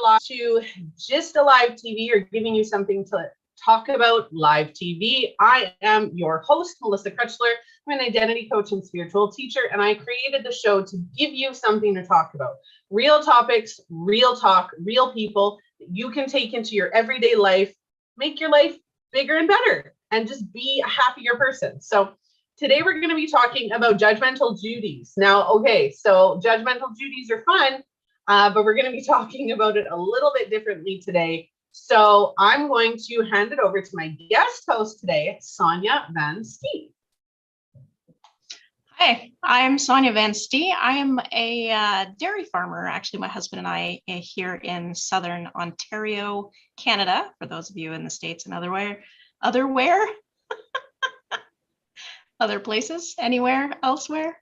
live to just a live TV or giving you something to talk about live TV. I am your host, Melissa Krechler. I'm an identity coach and spiritual teacher, and I created the show to give you something to talk about. Real topics, real talk, real people that you can take into your everyday life, make your life bigger and better, and just be a happier person. So today we're going to be talking about judgmental Judys. Now, okay, so judgmental Judys are fun, but we're going to be talking about it a little bit differently today. So I'm going to hand it over to my guest host today, Sonya Van Stee. Hi, I'm Sonya Van Stee. I am a dairy farmer. Actually, my husband and I here in Southern Ontario, Canada, for those of you in the States and other places, anywhere, elsewhere.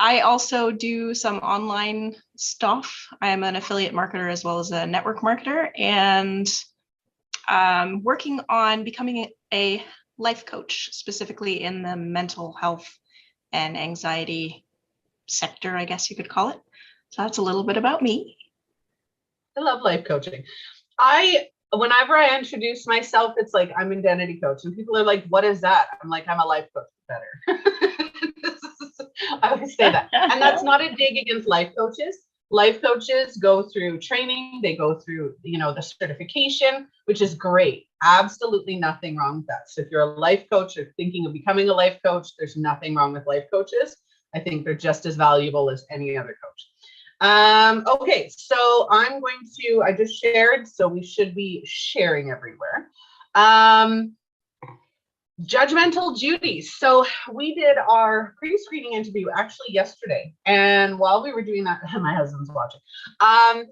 I also do some online stuff. I am an affiliate marketer as well as a network marketer, and working on becoming a life coach, specifically in the mental health and anxiety sector, I guess you could call it. So that's a little bit about me. I love life coaching. Whenever I introduce myself, it's like I'm an identity coach, and people are like, "What is that?" I'm like, "I'm a life coach." Better. I always say that, and that's not a dig against life coaches. Life coaches go through training, they go through, the certification, which is great. Absolutely nothing wrong with that. So if you're a life coach or thinking of becoming a life coach, there's nothing wrong with life coaches. I think they're just as valuable as any other coach. Okay, so I just shared, so we should be sharing everywhere. Judgmental Judy. So we did our pre-screening interview actually yesterday, and while we were doing that, my husband's watching. I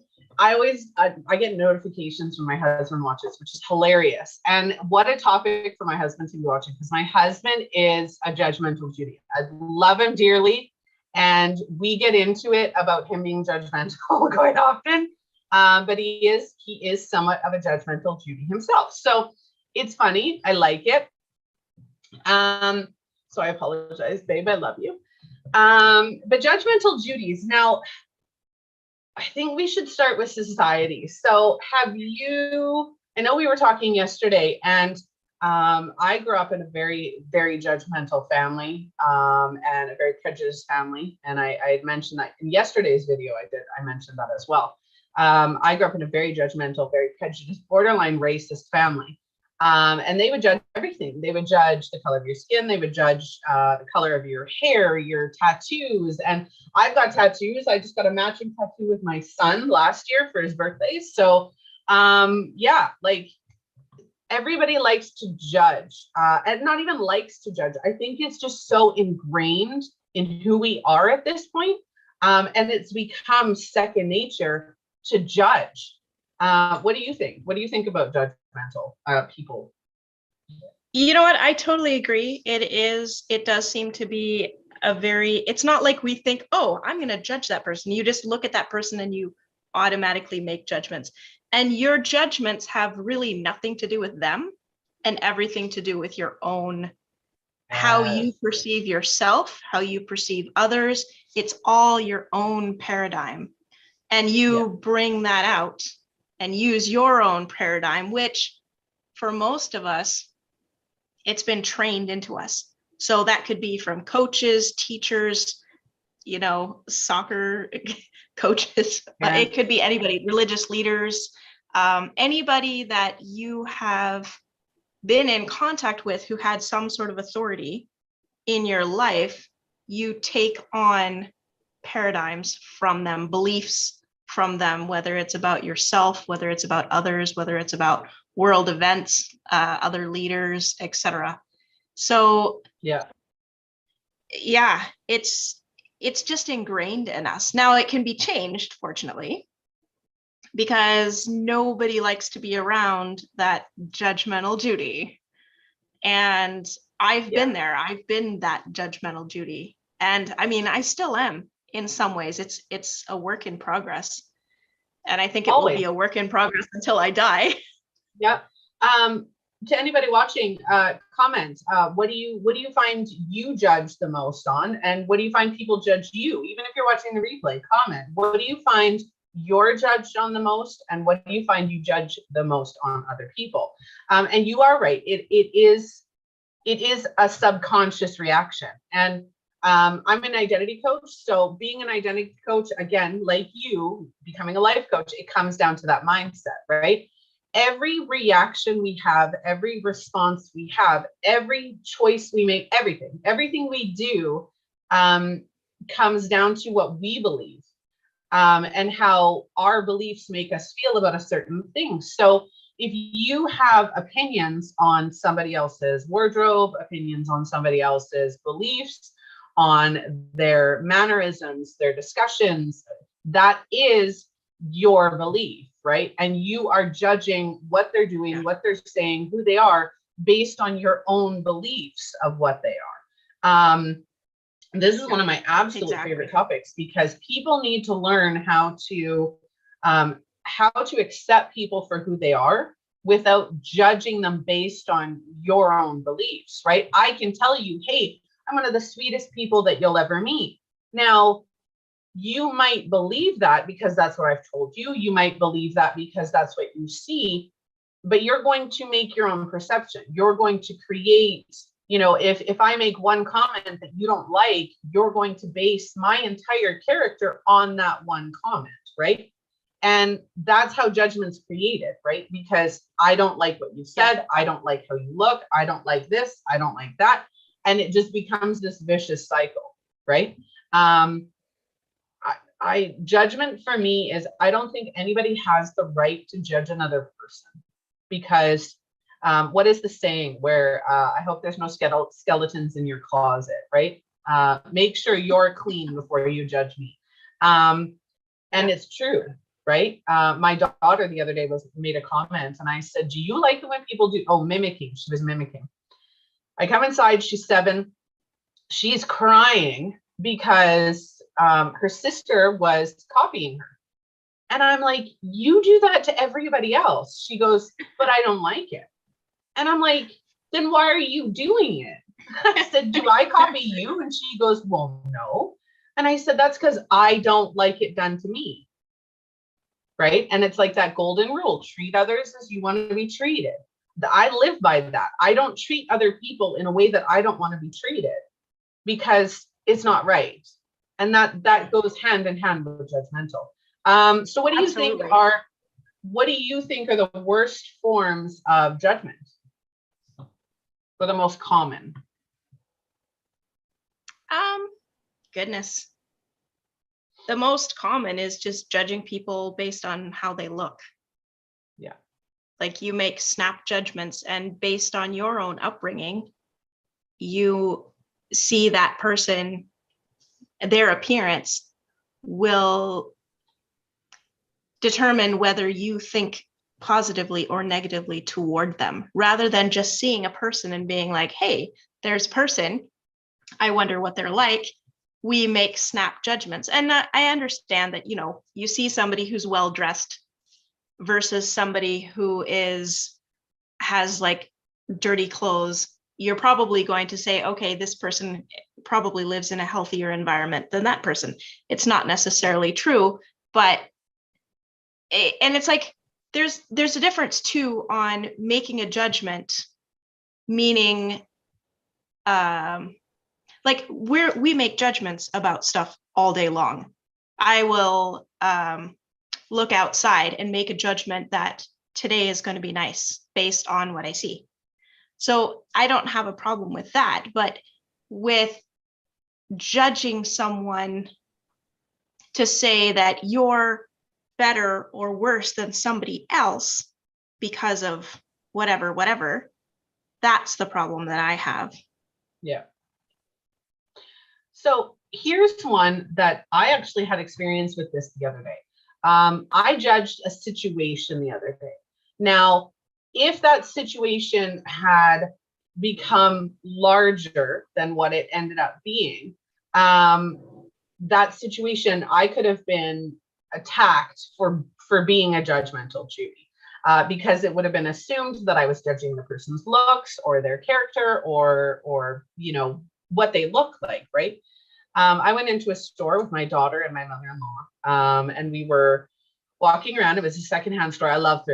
get notifications when my husband watches, which is hilarious. And what a topic for my husband to be watching, because my husband is a judgmental Judy. I love him dearly, and we get into it about him being judgmental quite often. But he is somewhat of a judgmental Judy himself. So it's funny. I like it. So I apologize, babe. I love you. But judgmental Judys. Now, I think we should start with society. So I know we were talking yesterday, and I grew up in a very, very judgmental family, and a very prejudiced family. And I had mentioned that in yesterday's video, I mentioned that as well. I grew up in a very judgmental, very prejudiced, borderline racist family. And they would judge everything. They would judge the color of your skin. They would judge the color of your hair, your tattoos. And I've got tattoos. I just got a matching tattoo with my son last year for his birthday. So like everybody likes to judge, and not even likes to judge. I think it's just so ingrained in who we are at this point. And it's become second nature to judge. What do you think? What do you think about judgmental people? You know what? I totally agree. It does seem to be it's not like we think, oh, I'm going to judge that person. You just look at that person and you automatically make judgments. And your judgments have really nothing to do with them and everything to do with your own, how you perceive yourself, how you perceive others. It's all your own paradigm. And you bring that out and use your own paradigm, which for most of us, it's been trained into us. So that could be from coaches, teachers, soccer coaches. It could be anybody, religious leaders, anybody that you have been in contact with who had some sort of authority in your life. You take on paradigms from them, beliefs from them, whether it's about yourself, whether it's about others, whether it's about world events, other leaders, etc. So it's just ingrained in us. Now it can be changed, fortunately, because nobody likes to be around that judgmental Judy. And I've been there. I've been that judgmental Judy. And I mean, I still am. In some ways, it's a work in progress, and I think it will be a work in progress until I die. Yeah. To anybody watching, comment. What do you find you judge the most on, and what do you find people judge you? Even if you're watching the replay, comment. What do you find you're judged on the most, and what do you find you judge the most on other people? And you are right. It is a subconscious reaction. And I'm an identity coach. So being an identity coach, again, like you becoming a life coach, it comes down to that mindset, right? Every reaction we have, every response we have, every choice we make, everything we do comes down to what we believe and how our beliefs make us feel about a certain thing. So if you have opinions on somebody else's wardrobe, opinions on somebody else's beliefs, on their mannerisms, their discussions, that is your belief, right? And you are judging what they're doing, what they're saying, who they are, based on your own beliefs of what they are. This is one of my absolute favorite topics, because people need to learn how to accept people for who they are without judging them based on your own beliefs, right? I can tell you, hey, I'm one of the sweetest people that you'll ever meet. Now, you might believe that because that's what I've told you. You might believe that because that's what you see, but you're going to make your own perception. You're going to create, if I make one comment that you don't like, you're going to base my entire character on that one comment, right? And that's how judgment's created, right? Because I don't like what you said. I don't like how you look. I don't like this. I don't like that. And it just becomes this vicious cycle, right? Judgment for me is, I don't think anybody has the right to judge another person, because what is the saying where I hope there's no skeletons in your closet, right? Make sure you're clean before you judge me. And it's true, right? My daughter the other day made a comment, and I said, do you like it when people do, mimicking? She was mimicking. I come inside, she's 7. She's crying because her sister was copying her. And I'm like, you do that to everybody else. She goes, but I don't like it. And I'm like, then why are you doing it? I said, do I copy you? And she goes, well, no. And I said, that's because I don't like it done to me. Right. And it's like that golden rule, treat others as you want to be treated. I live by that. I don't treat other people in a way that I don't want to be treated, because it's not right. And that goes hand in hand with judgmental. So what do you think are the worst forms of judgment, or the most common? Goodness. The most common is just judging people based on how they look. Yeah. Like, you make snap judgments, and based on your own upbringing, you see that person, their appearance will determine whether you think positively or negatively toward them, rather than just seeing a person and being like, hey, there's a person, I wonder what they're like. We make snap judgments. And I understand that, you see somebody who's well dressed versus somebody who has like dirty clothes. You're probably going to say, okay, this person probably lives in a healthier environment than that person. It's not necessarily true, but it's like, there's a difference too on making a judgment, meaning like we make judgments about stuff all day long. I will look outside and make a judgment that today is going to be nice based on what I see. So I don't have a problem with that, but with judging someone to say that you're better or worse than somebody else because of whatever, that's the problem that I have. Yeah. So here's one that I actually had experience with this the other day. I judged a situation the other day. Now, if that situation had become larger than what it ended up being, that situation, I could have been attacked for being a judgmental Judy, because it would have been assumed that I was judging the person's looks or their character or what they look like, right? I went into a store with my daughter and my mother-in-law, and we were walking around. It was a secondhand store. I love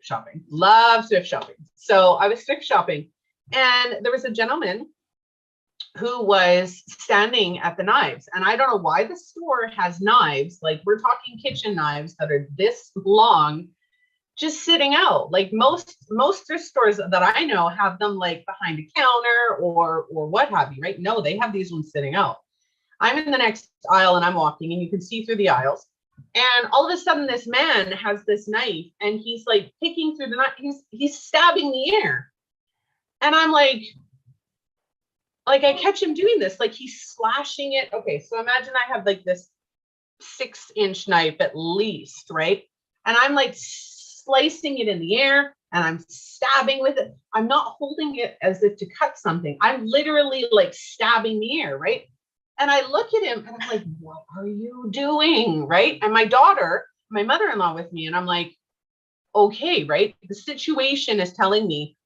shopping. Love thrift shopping. So I was thrift shopping, and there was a gentleman who was standing at the knives. And I don't know why the store has knives, like we're talking kitchen knives that are this long, just sitting out. Like most thrift stores that I know have them like behind a counter or what have you, right? No, they have these ones sitting out. I'm in the next aisle and I'm walking, and you can see through the aisles. And all of a sudden this man has this knife and he's like picking through the knife. He's stabbing the air. And I'm like I catch him doing this, like he's slashing it. Okay, so imagine I have like this 6-inch knife at least, right? And I'm like slicing it in the air and I'm stabbing with it. I'm not holding it as if to cut something. I'm literally like stabbing the air, right? And I look at him and I'm like, what are you doing, right? And my daughter, my mother-in-law with me, and I'm like, okay, right? The situation is telling me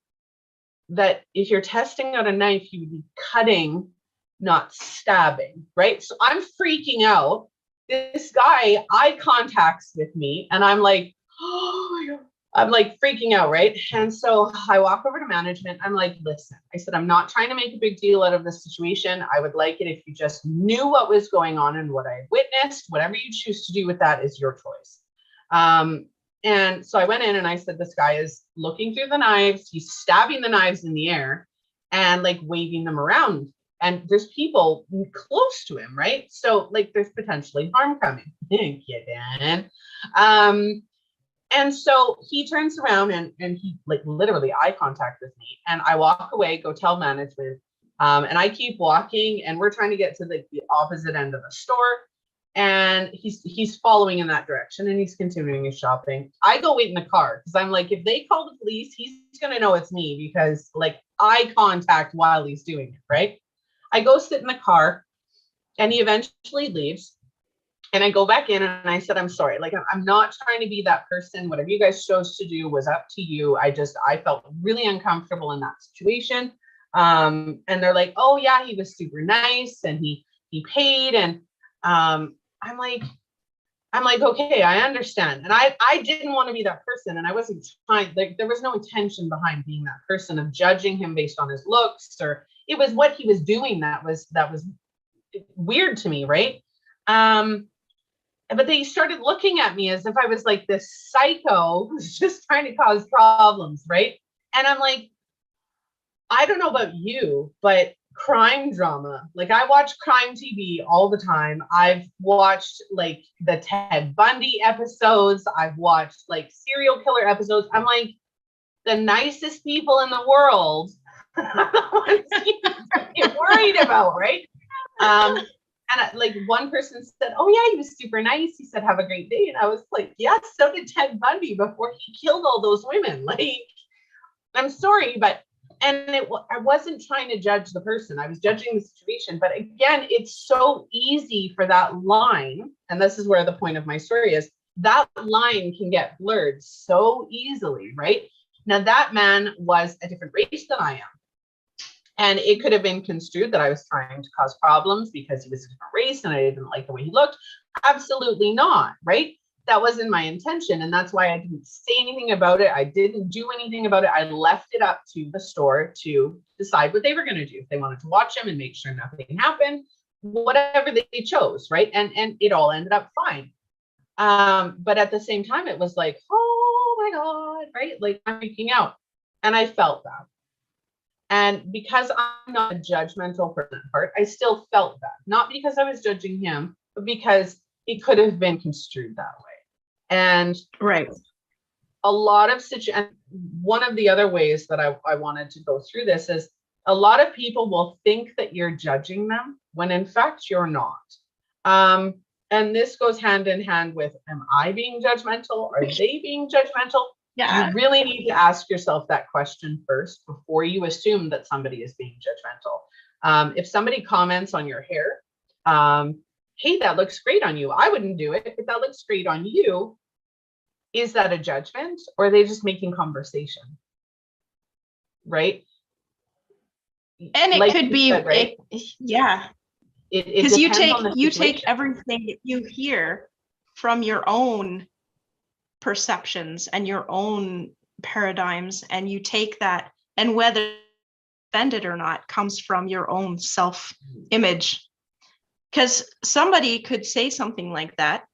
that if you're testing out a knife, you would be cutting, not stabbing, right? So I'm freaking out. This guy eye contacts with me and I'm like, oh my God. I'm like freaking out, right? And so I walk over to management. I'm like, listen, I said, I'm not trying to make a big deal out of this situation. I would like it if you just knew what was going on and what I witnessed. Whatever you choose to do with that is your choice. And so I went in and I said, this guy is looking through the knives. He's stabbing the knives in the air and like waving them around. And there's people close to him, right? So like there's potentially harm coming. Get in. And so he turns around and he like literally eye contact with me. And I walk away, go tell management. And I keep walking and we're trying to get to the opposite end of the store. And he's following in that direction and he's continuing his shopping. I go wait in the car because I'm like, if they call the police, he's going to know it's me because like eye contact while he's doing it, right? I go sit in the car and he eventually leaves. And I go back in and I said, I'm sorry. Like, I'm not trying to be that person. Whatever you guys chose to do was up to you. I felt really uncomfortable in that situation. And they're like, oh yeah, he was super nice and he paid. And I'm like, okay, I understand. And I didn't want to be that person. And I wasn't trying, like, there was no intention behind being that person of judging him based on his looks, or it was what he was doing that was weird to me, right? But they started looking at me as if I was like this psycho who's just trying to cause problems, right? And I'm like, I don't know about you, but crime drama, like I watch crime TV all the time. I've watched like the Ted Bundy episodes. I've watched like serial killer episodes. I'm like, the nicest people in the world are the ones you get worried about, right? And like one person said, oh yeah, he was super nice. He said, have a great day. And I was like, yeah, so did Ted Bundy before he killed all those women. Like, I'm sorry, but, and I wasn't trying to judge the person. I was judging the situation. But again, it's so easy for that line. And this is where the point of my story is. That line can get blurred so easily, right? Now that man was a different race than I am. And it could have been construed that I was trying to cause problems because he was a different race and I didn't like the way he looked. Absolutely not, right? That wasn't my intention. And that's why I didn't say anything about it. I didn't do anything about it. I left it up to the store to decide what they were going to do. If they wanted to watch him and make sure nothing happened, whatever they chose, right? And it all ended up fine. But at the same time, it was like, oh my God, right? Like I'm freaking out. And I felt that. And because I'm not a judgmental person at heart, I still felt that. Not because I was judging him, but because it could have been construed that way. And right. A lot of situations, one of the other ways that I wanted to go through this is a lot of people will think that you're judging them when in fact you're not. And this goes hand in hand with, am I being judgmental? Are they being judgmental? Yeah. You really need to ask yourself that question first before you assume that somebody is being judgmental. If somebody comments on your hair, hey, that looks great on you. I wouldn't do it, but that looks great on you. Is that a judgment, or are they just making conversation? Right? And it like could be, said, right? Yeah. Because you take everything that you hear from your own perceptions and your own paradigms, and you take that, and whether offended or not comes from your own self-image. Because somebody could say something like that,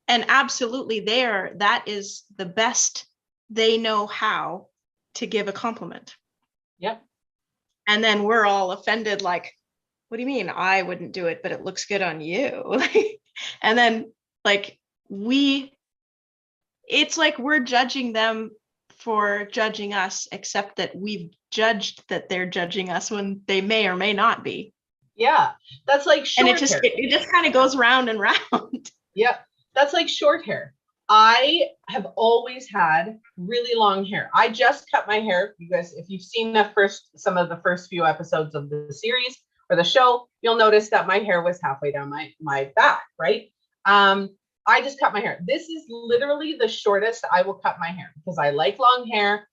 and absolutely that is the best they know how to give a compliment. Yep. And then we're all offended, like, what do you mean? I wouldn't do it, but it looks good on you. And then like it's like we're judging them for judging us, except that we've judged that they're judging us when they may or may not be. Yeah, that's like short and hair. it just kind of goes round and round. Yeah, that's like short hair. I have always had really long hair. I just cut my hair. You guys, if you've seen some of the first few episodes of the series or the show, you'll notice that my hair was halfway down my back, right? I just cut my hair. This is literally the shortest I will cut my hair because I like long hair.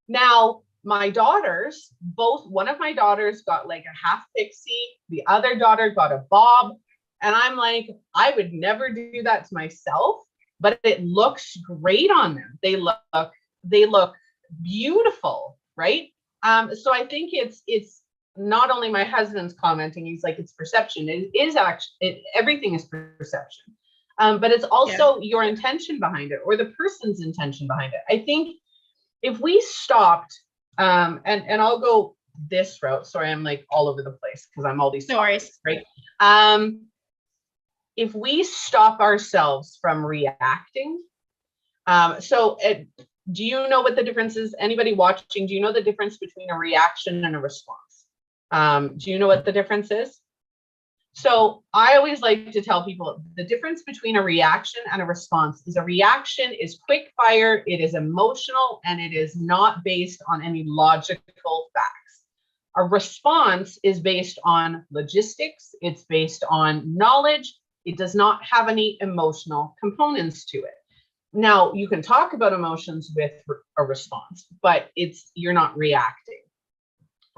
Now, my daughters, one of my daughters got like a half pixie. The other daughter got a bob. And I'm like, I would never do that to myself, but it looks great on them. They look beautiful, right? So I think it's not only my husband's commenting, he's like, it's perception. It is actually, everything is perception. But it's also your intention behind it, or the person's intention behind it. I think if we stopped, and I'll go this route. Sorry, I'm like all over the place because I'm all these topics, right? If we stop ourselves from reacting, do you know what the difference is? Anybody watching, do you know the difference between a reaction and a response? Do you know what the difference is? So I always like to tell people the difference between a reaction and a response is a reaction is quick fire, it is emotional, and it is not based on any logical facts. A response is based on logistics, it's based on knowledge, it does not have any emotional components to it. Now, you can talk about emotions with a response, but you're not reacting.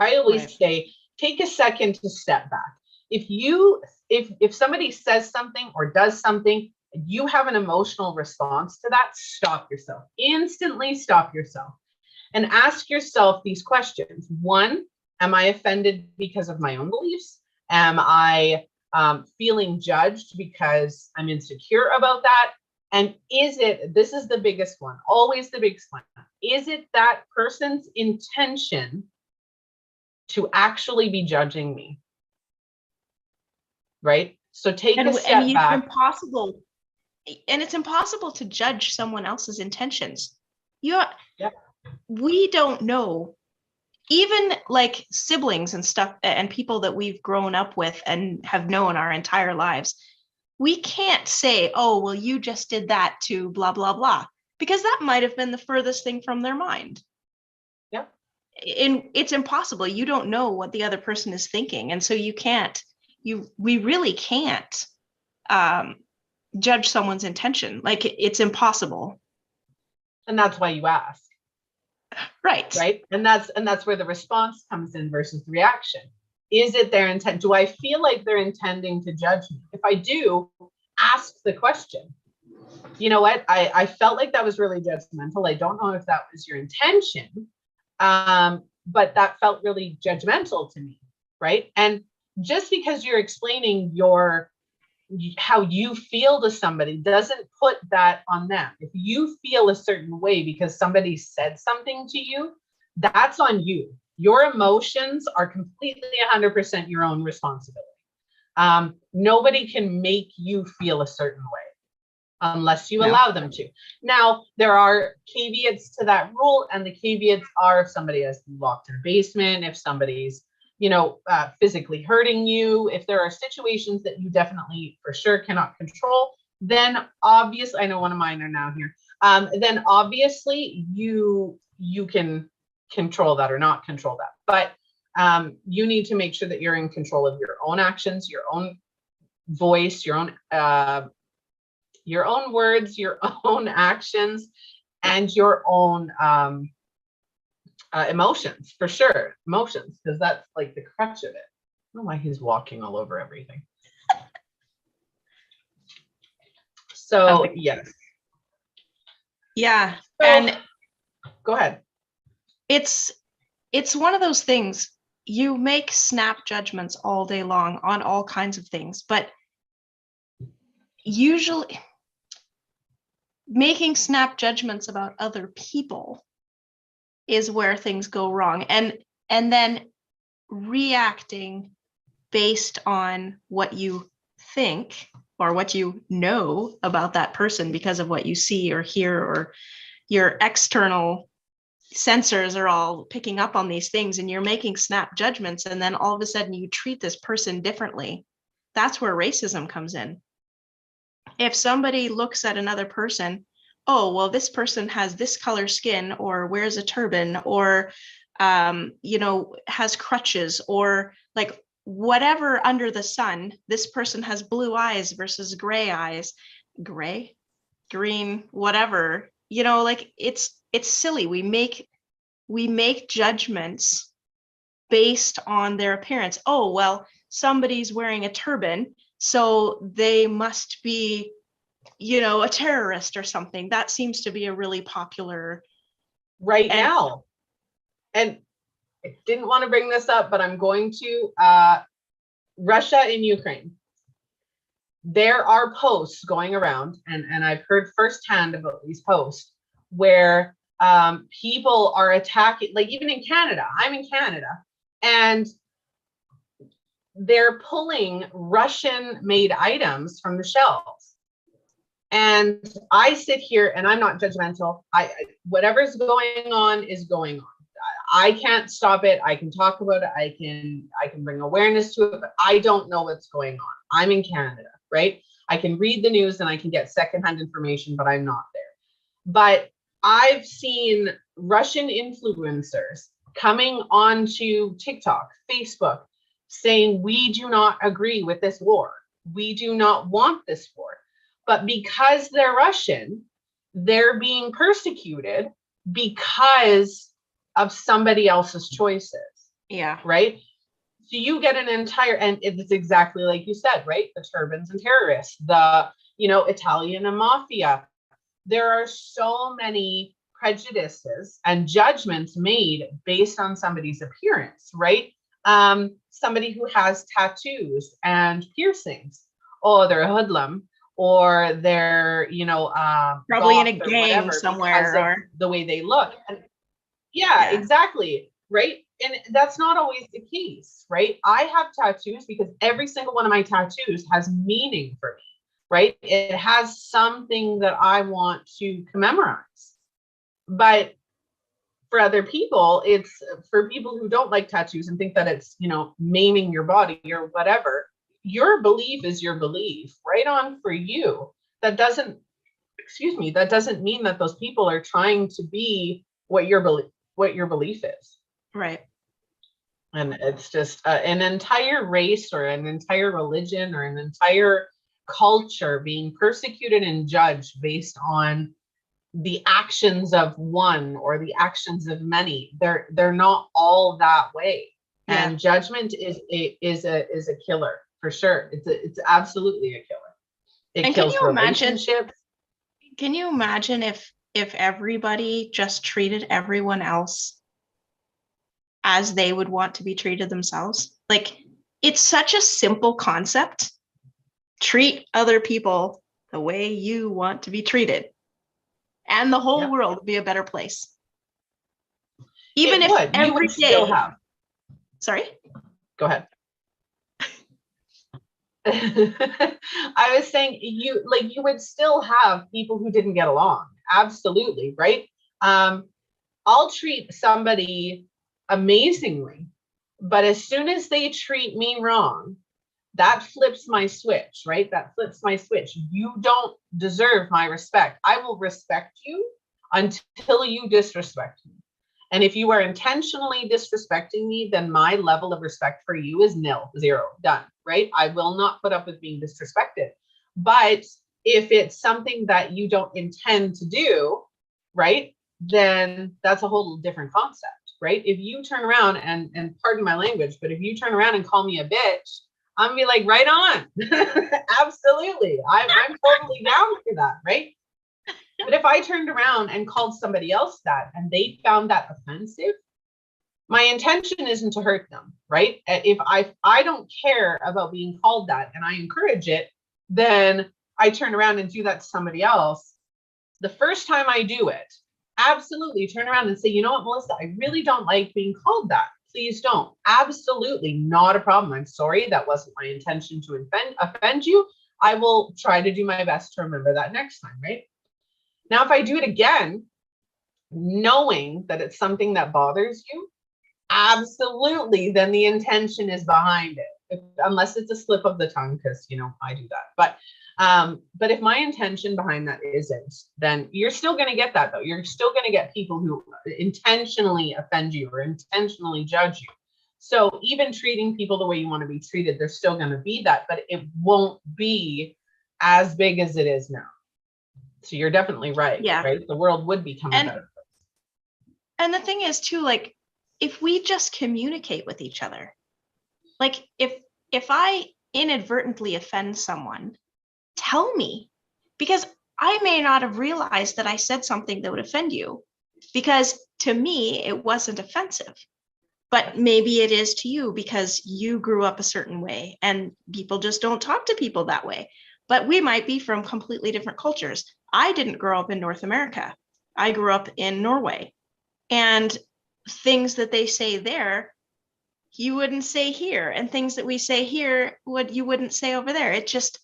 I always say, take a second to step back. If somebody says something or does something, and you have an emotional response to that, stop yourself. Instantly stop yourself and ask yourself these questions. One, am I offended because of my own beliefs? Am I feeling judged because I'm insecure about that? And this is the biggest one, always the biggest one, is it that person's intention to actually be judging me? Right? So take a step back. It's impossible to judge someone else's intentions. We don't know. Even like siblings and stuff and people that we've grown up with and have known our entire lives, we can't say, oh, well, you just did that to blah, blah, blah, because that might have been the furthest thing from their mind. Yeah. And it's impossible. You don't know what the other person is thinking. And so we really can't judge someone's intention. Like it's impossible. And that's why you ask. Right. And that's where the response comes in versus the reaction. Is it their intent? Do I feel like they're intending to judge me? If I do, ask the question. You know what? I felt like that was really judgmental. I don't know if that was your intention, but that felt really judgmental to me, right? And just because you're explaining how you feel to somebody doesn't put that on them. If you feel a certain way because somebody said something to you, that's on you. Your emotions are completely 100% your own responsibility. Nobody can make you feel a certain way unless you allow them to. Now, there are caveats to that rule, and the caveats are if somebody has locked in a basement, if somebody's physically hurting you, if there are situations that you definitely for sure cannot control, then obviously, I know one of mine are now here, then obviously you can control that or not control that. But you need to make sure that you're in control of your own actions, your own voice, your own words, your own actions, and your own emotions, for sure. Emotions, because that's like the crutch of it. I don't know why he's walking all over everything. So yes. Yeah. So, And go ahead. it's one of those things. You make snap judgments all day long on all kinds of things, but usually making snap judgments about other people is where things go wrong. And then reacting based on what you think or what you know about that person because of what you see or hear, or your external sensors are all picking up on these things, and you're making snap judgments, and then all of a sudden you treat this person differently. That's where racism comes in. If somebody looks at another person, oh, well, this person has this color skin, or wears a turban, or has crutches, or like whatever under the sun, this person has blue eyes versus gray eyes, gray, green, whatever, like it's silly. We make judgments based on their appearance. Oh, well, somebody's wearing a turban, so they must be, a terrorist or something. That seems to be a really popular right now. And I didn't want to bring this up, but I'm going to. Russia and Ukraine. There are posts going around, and I've heard firsthand about these posts where people are attacking, like even in Canada. I'm in Canada, and they're pulling Russian-made items from the shelves. And I sit here, and I'm not judgmental. Whatever's going on is going on. I can't stop it. I can talk about it. I can bring awareness to it, but I don't know what's going on. I'm in Canada, right? I can read the news and I can get secondhand information, but I'm not there. But I've seen Russian influencers coming onto TikTok, Facebook, saying, we do not agree with this war. We do not want this war. But because they're Russian, they're being persecuted because of somebody else's choices. Yeah. Right. So you get an entire, and it's exactly like you said, right? The turbans and terrorists, the, Italian and mafia. There are so many prejudices and judgments made based on somebody's appearance, right? Somebody who has tattoos and piercings, oh, they're a hoodlum, or they're, probably in a goth or gang whatever somewhere, because of or the way they look. And yeah, exactly. Right. And that's not always the case, right? I have tattoos because every single one of my tattoos has meaning for me, right? It has something that I want to commemorate. But for other people, it's for people who don't like tattoos and think that it's, maiming your body or whatever. Your belief is your belief, right on for you. That doesn't mean that those people are trying to be what your belief is. Right. And it's just an entire race or an entire religion or an entire culture being persecuted and judged based on the actions of one or the actions of many. They're not all that way. Yeah. And judgment is a killer for sure. It's absolutely a killer. It kills relationships. Can you imagine if everybody just treated everyone else as they would want to be treated themselves? Like, it's such a simple concept. Treat other people the way you want to be treated, and the whole world would be a better place. Even if every day. Sorry? Go ahead. I was saying you would still have people who didn't get along. Absolutely, right? I'll treat somebody amazingly, but as soon as they treat me wrong, that flips my switch, right? That flips my switch. You don't deserve my respect. I will respect you until you disrespect me. And if you are intentionally disrespecting me, then my level of respect for you is nil, zero, done, right? I will not put up with being disrespected. But if it's something that you don't intend to do, right, then that's a whole different concept, right? If you turn around and pardon my language, but if you turn around and call me a bitch, I'm gonna be like, right on. Absolutely. I'm totally down for that, right? But if I turned around and called somebody else that and they found that offensive, my intention isn't to hurt them, right? If I don't care about being called that and I encourage it, then I turn around and do that to somebody else. The first time I do it, absolutely turn around and say, you know what, Melissa, I really don't like being called that. Please don't. Absolutely not a problem. I'm sorry. That wasn't my intention to offend you. I will try to do my best to remember that next time, right? Now, if I do it again, knowing that it's something that bothers you, absolutely, then the intention is behind it. Unless it's a slip of the tongue, because I do that. But if my intention behind that isn't, then you're still going to get that, though. You're still going to get people who intentionally offend you or intentionally judge you. So even treating people the way you want to be treated, there's still going to be that, but it won't be as big as it is now. So you're definitely right. Yeah. Right. The world would become a better place. And the thing is too, like, if we just communicate with each other, like if I inadvertently offend someone, tell me, because I may not have realized that I said something that would offend you, because to me, it wasn't offensive, but maybe it is to you because you grew up a certain way and people just don't talk to people that way. But we might be from completely different cultures. I didn't grow up in North America. I grew up in Norway, and things that they say there, you wouldn't say here, and things that we say here, you wouldn't say over there. It just,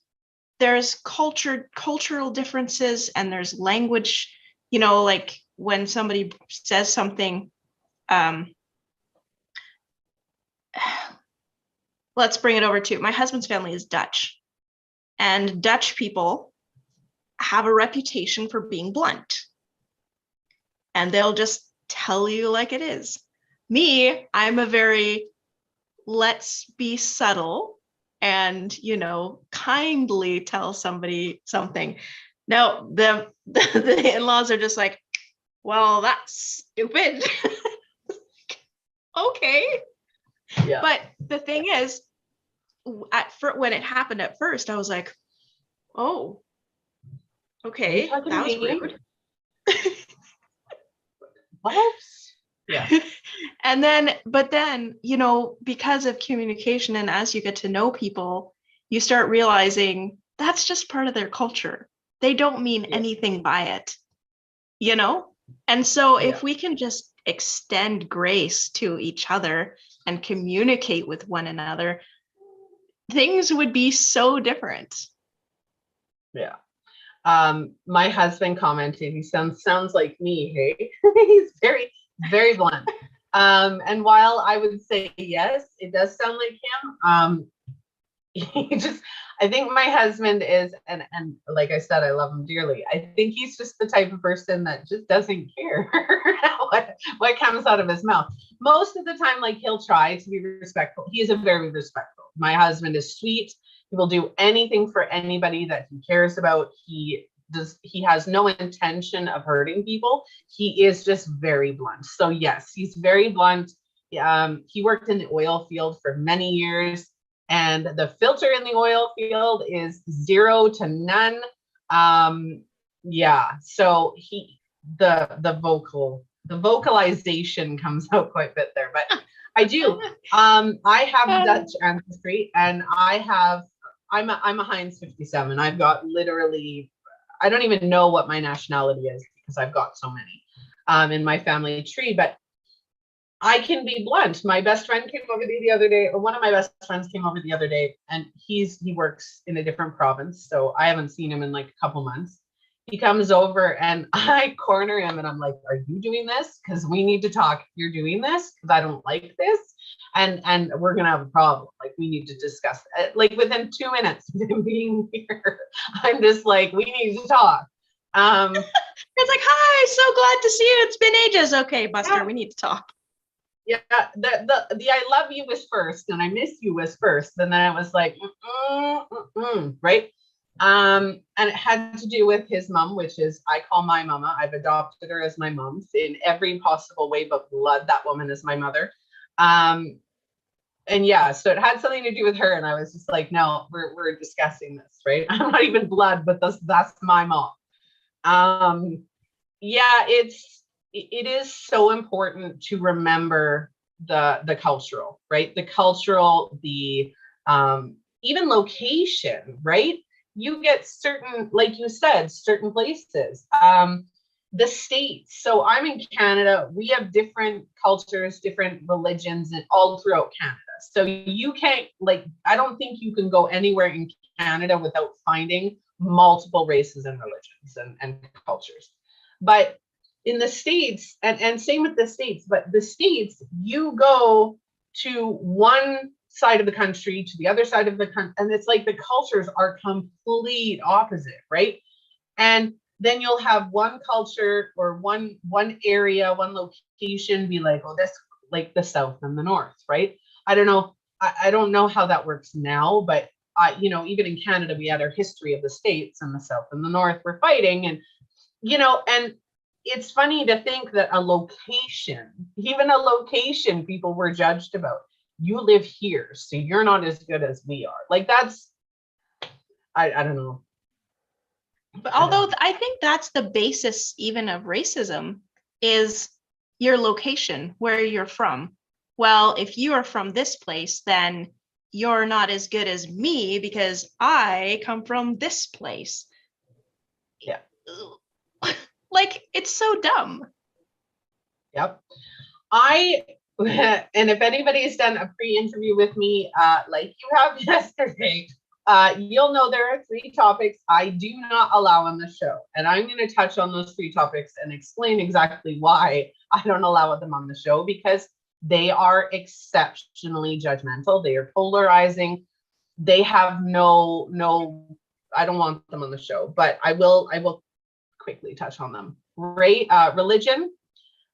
there's cultural differences, and there's language, like when somebody says something, let's bring it over to my husband's family is Dutch, and Dutch people have a reputation for being blunt, and they'll just tell you like it is. Me, I'm a very, let's be subtle and, kindly tell somebody something. Now, the in-laws are just like, well, that's stupid. Okay. Yeah. But the thing is, when it happened at first, I was like, oh, okay, that was rude. What? Yeah. But then, because of communication and as you get to know people, you start realizing that's just part of their culture. They don't mean anything by it, And so if we can just extend grace to each other and communicate with one another, things would be so different. Yeah. My husband commented, he sounds like me, hey? He's very, very blunt. And while I would say yes, it does sound like him. I think my husband is, and like I said, I love him dearly. I think he's just the type of person that just doesn't care what comes out of his mouth. Most of the time, like, he'll try to be respectful. He is a very respectful. My husband is sweet. He will do anything for anybody that he cares about. He has no intention of hurting people. He is just very blunt. So yes, he's very blunt. He worked in the oil field for many years, and the filter in the oil field is 0 to none. So the vocalization comes out quite a bit there, but I do. I have Dutch ancestry, and I'm a Heinz 57. I've got literally, I don't even know what my nationality is because I've got so many in my family tree, but I can be blunt. My best friend came over the other day, or one of my best friends came over the other day, and he works in a different province, so I haven't seen him in like a couple months. He comes over and I corner him and I'm like, are you doing this? Because we need to talk. You're doing this because I don't like this. And we're going to have a problem. Like, we need to discuss it. Like, within 2 minutes of him being here, I'm just like, we need to talk. It's like, hi, so glad to see you. It's been ages. Okay, Buster, we need to talk. Yeah, the I love you was first and I miss you was first. And then I was like, right? And it had to do with his mom, which is, I call my mama. I've adopted her as my mom in every possible way but blood. That woman is my mother. And yeah, so it had something to do with her. And I was just like, no, we're discussing this, right? I'm not even blood, but that's my mom. Yeah, it is so important to remember the cultural, right? The cultural, the even location, right? You get certain, like you said, certain places. The states. So I'm in Canada. We have different cultures, different religions, and all throughout Canada. So you can't, like, I don't think you can go anywhere in Canada without finding multiple races and religions and cultures. But in the States, and same with the States, but the States, you go to one side of the country to the other side of the country, and it's like the cultures are complete opposite, right? And then you'll have one culture or one area, one location be like, oh, this, like the South and the North, right? I don't know. I don't know how that works now, but even in Canada, we had our history of the states, and the South and the North were fighting, and and it's funny to think that even a location, people were judged about. You live here, so you're not as good as we are. Like that's, I don't know. But although I think that's the basis even of racism is your location, where you're from. Well, if you are from this place, then you're not as good as me because I come from this place. Yeah. Like, it's so dumb. Yep. And if anybody's done a pre-interview with me, like you have yesterday, you'll know there are 3 topics I do not allow on the show. And I'm going to touch on those 3 topics and explain exactly why I don't allow them on the show, because they are exceptionally judgmental. They are polarizing. They have no, I don't want them on the show, but I will quickly touch on them. Religion,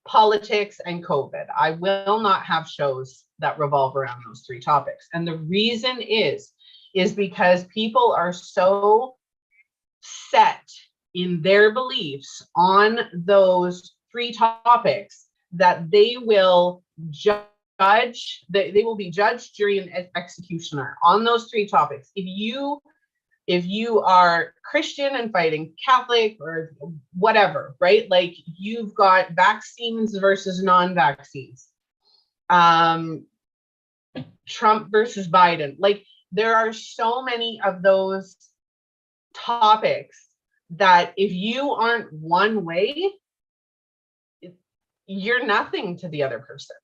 politics, and COVID. I will not have shows that revolve around those 3 topics. And the reason is because people are so set in their beliefs on those 3 topics that they will judge, they will be judge, jury, and executioner on those 3 topics. If you are Christian and fighting Catholic or whatever, right? Like you've got vaccines versus non-vaccines, Trump versus Biden. Like there are so many of those topics that if you aren't one way, you're nothing to the other person.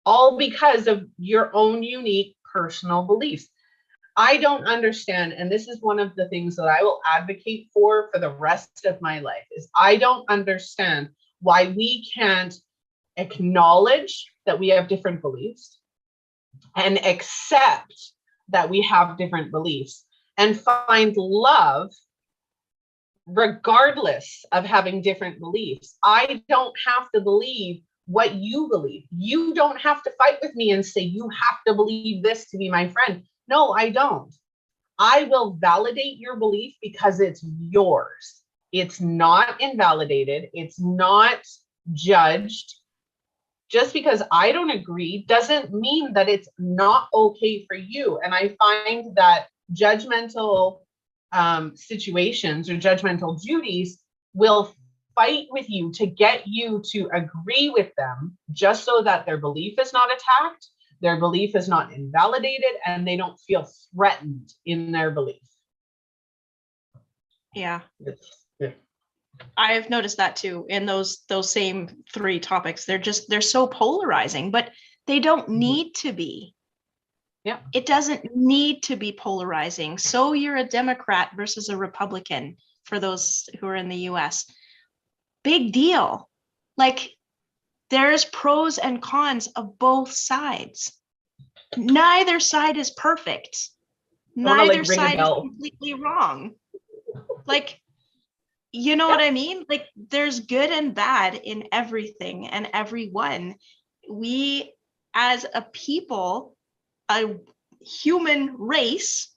All because of your own unique personal beliefs. I don't understand, and this is one of the things that I will advocate for the rest of my life, is I don't understand why we can't acknowledge that we have different beliefs and accept that we have different beliefs and find love regardless of having different beliefs. I don't have to believe what you believe. You don't have to fight with me and say you have to believe this to be my friend. No, I don't. I will validate your belief because it's yours. It's not invalidated. It's not judged. Just because I don't agree doesn't mean that it's not okay for you. And I find that judgmental situations or judgmental Judys will fight with you to get you to agree with them just so that their belief is not attacked, their belief is not invalidated, and they don't feel threatened in their belief. Yeah. Yeah. I've noticed that too in those same 3 topics. They're so polarizing, but they don't need to be. Yeah. It doesn't need to be polarizing. So you're a Democrat versus a Republican for those who are in the US. Big deal. Like there's pros and cons of both sides. Neither side is perfect. Neither side is completely wrong. Like, you know what I mean? Like there's good and bad in everything and everyone. We as a people, a human race,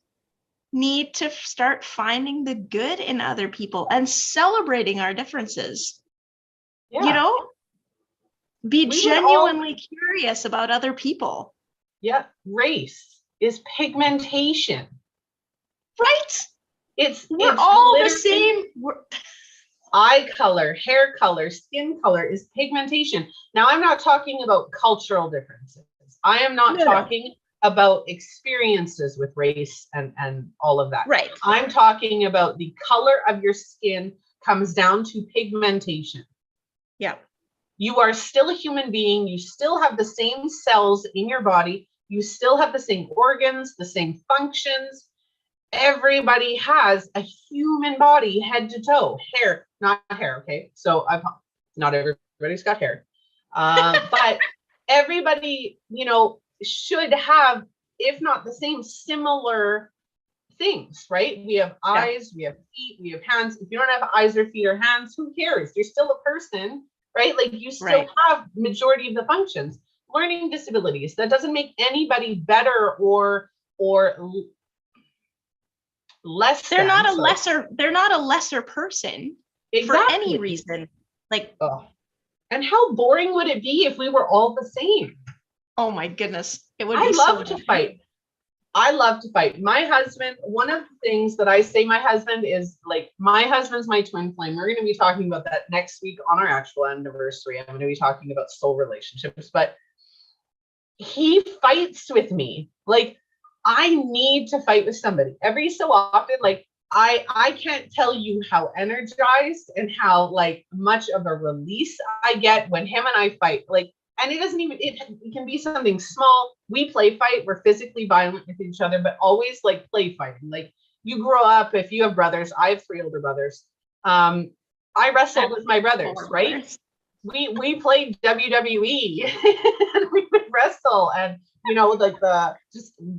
need to start finding the good in other people and celebrating our differences. Yeah. You know, be genuinely curious about other people. Yeah, race is pigmentation. Right? We're all the same. eye color, hair color, skin color is pigmentation. Now, I'm not talking about cultural differences. I am not talking about experiences with race and all of that. Right. I'm talking about the color of your skin comes down to pigmentation. Yeah. You are still a human being. You still have the same cells in your body. You still have the same organs, the same functions. Everybody has a human body, head to toe. Hair, not hair, okay? So not everybody's got hair. But everybody, should have, if not the same, similar things, right? We have eyes, we have feet, we have hands. If you don't have eyes or feet or hands, who cares? You're still a person, right? Like you still have majority of the functions. Learning disabilities, that doesn't make anybody better or less. They're not a lesser person for any reason. Like, and how boring would it be if we were all the same? Oh my goodness. It would be I love to fight. I love to fight. My husband, one of the things that I say, my husband is like, my husband's my twin flame. We're going to be talking about that next week on our actual anniversary. I'm going to be talking about soul relationships, but he fights with me. Like, I need to fight with somebody every so often. Like, I can't tell you how energized and how like much of a release I get when him and I fight. Like, and it doesn't even, it can be something small. We play fight. We're physically violent with each other, but always like play fighting. Like, you grow up, if you have brothers, I have 3 older brothers. I wrestled with my brothers, right? We played WWE and we would wrestle and, like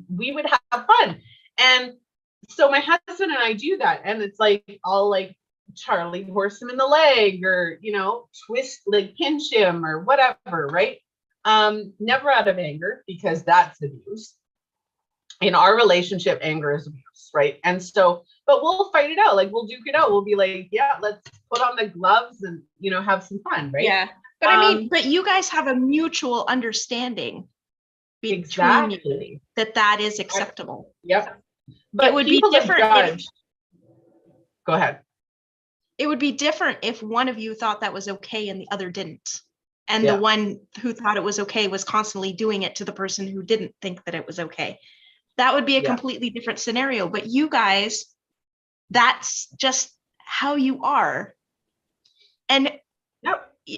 we would have fun. And so my husband and I do that. And it's like, I'll like Charlie horse him in the leg or, twist, like pinch him or whatever. Right. Never out of anger, because that's abuse. In our relationship, anger is abuse. Right. And so, but we'll fight it out. Like, we'll duke it out. We'll be like, yeah, let's put on the gloves and, have some fun. Right. Yeah. But I mean, but you guys have a mutual understanding between you that is acceptable. Yep. But it would be different. Go ahead. It would be different if one of you thought that was okay and the other didn't. And the one who thought it was okay was constantly doing it to the person who didn't think that it was okay. That would be a completely different scenario. But you guys, that's just how you are. And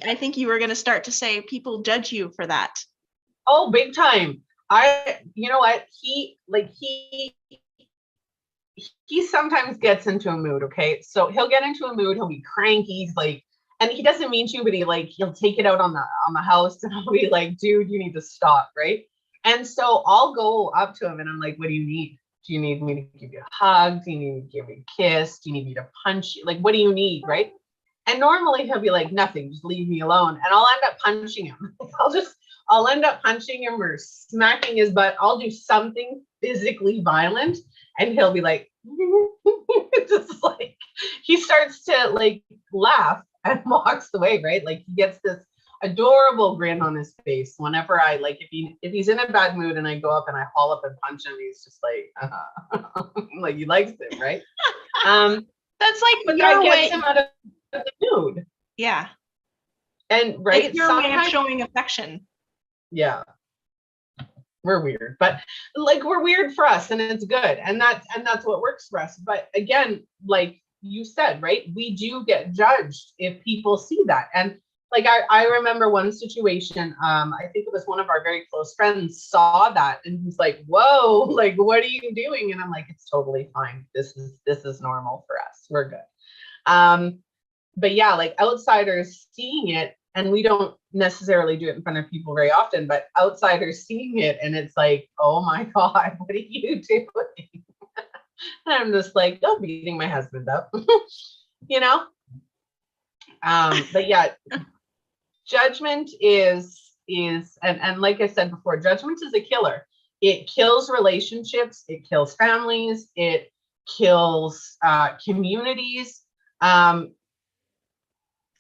I think you were going to start to say people judge you for that. Oh, big time. You know what? He sometimes gets into a mood. Okay. So he'll get into a mood. He'll be cranky. He's like, and he doesn't mean to, but he'll take it out on the house and I'll be like, dude, you need to stop. Right. And so I'll go up to him and I'm like, what do you need? Do you need me to give you a hug? Do you need me to give you a kiss? Do you need me to punch you? Like, what do you need? Right. And normally he'll be like, nothing, just leave me alone. And I'll end up punching him. I'll end up punching him or smacking his butt. I'll do something physically violent and he'll be like, just like, he starts to like laugh and walks away, right? Like, he gets this adorable grin on his face whenever I like, if he's in a bad mood and I go up and I haul up and punch him, he's just like, like he likes it, right? That's like, but that gets him out of the mood. Yeah. And right, it's your way of showing affection. Yeah. We're weird, but like, we're weird for us and it's good. And that's what works for us. But again, like you said, right, we do get judged if people see that. And like, I remember one situation, I think it was one of our very close friends saw that and he's like, whoa, like, what are you doing? And I'm like, it's totally fine. This is normal for us. We're good. But yeah, like outsiders seeing it, and we don't necessarily do it in front of people very often, but outsiders seeing it and it's like, oh my God, what are you doing? And I'm just like, oh, beating my husband up, but yeah, judgment is, and like I said before, judgment is a killer. It kills relationships. It kills families. It kills communities.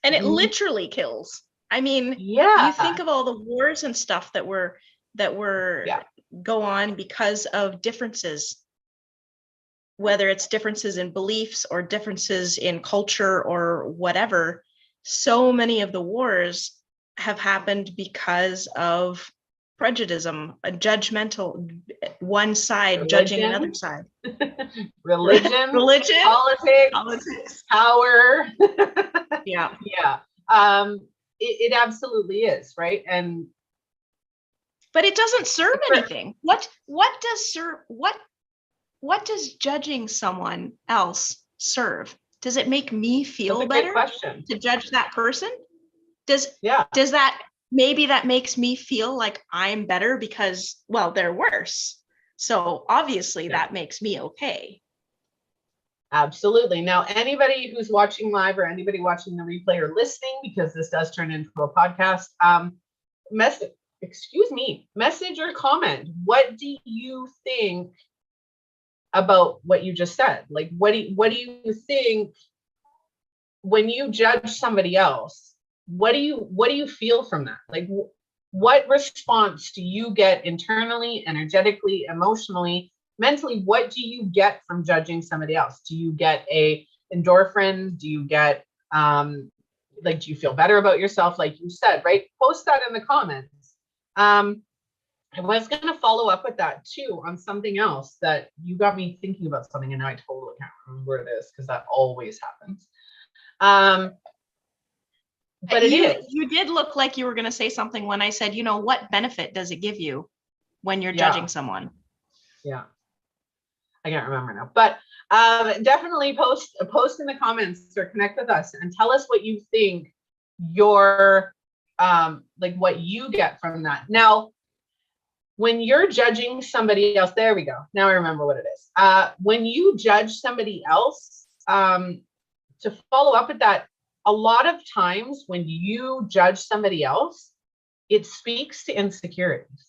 And it literally kills. I mean, you think of all the wars and stuff that were go on because of differences. whether it's differences in beliefs or differences in culture or whatever, so many of the wars have happened because of prejudice, a judgmental, one side judging another side. Religion, Religion, politics, power. Yeah. Yeah. It absolutely is, right? And but it doesn't serve anything. What does judging someone else serve? Does it make me feel better to judge that person? Does that, maybe that makes me feel like I'm better because, well, they're worse. So obviously that makes me okay. Absolutely. Now, anybody who's watching live or anybody watching the replay or listening, because this does turn into a podcast, message or comment. What do you think about what you just said? Like, what do you think when you judge somebody else? What do you feel from that? Like, what response do you get internally, energetically, emotionally, mentally? What do you get from judging somebody else? Do you get a endorphin? Do you get like, do you feel better about yourself? Like you said, right? Post that in the comments. I was going to follow up with that too on something else that you got me thinking about something, and now I totally can't remember what it is, because that always happens. But you did look like you were going to say something when I said, what benefit does it give you when you're judging someone? Yeah. I can't remember now, but definitely post in the comments or connect with us and tell us what you think your like what you get from that. Now, when you're judging somebody else, there we go. Now I remember what it is. When you judge somebody else, to follow up with that, a lot of times when you judge somebody else, it speaks to insecurities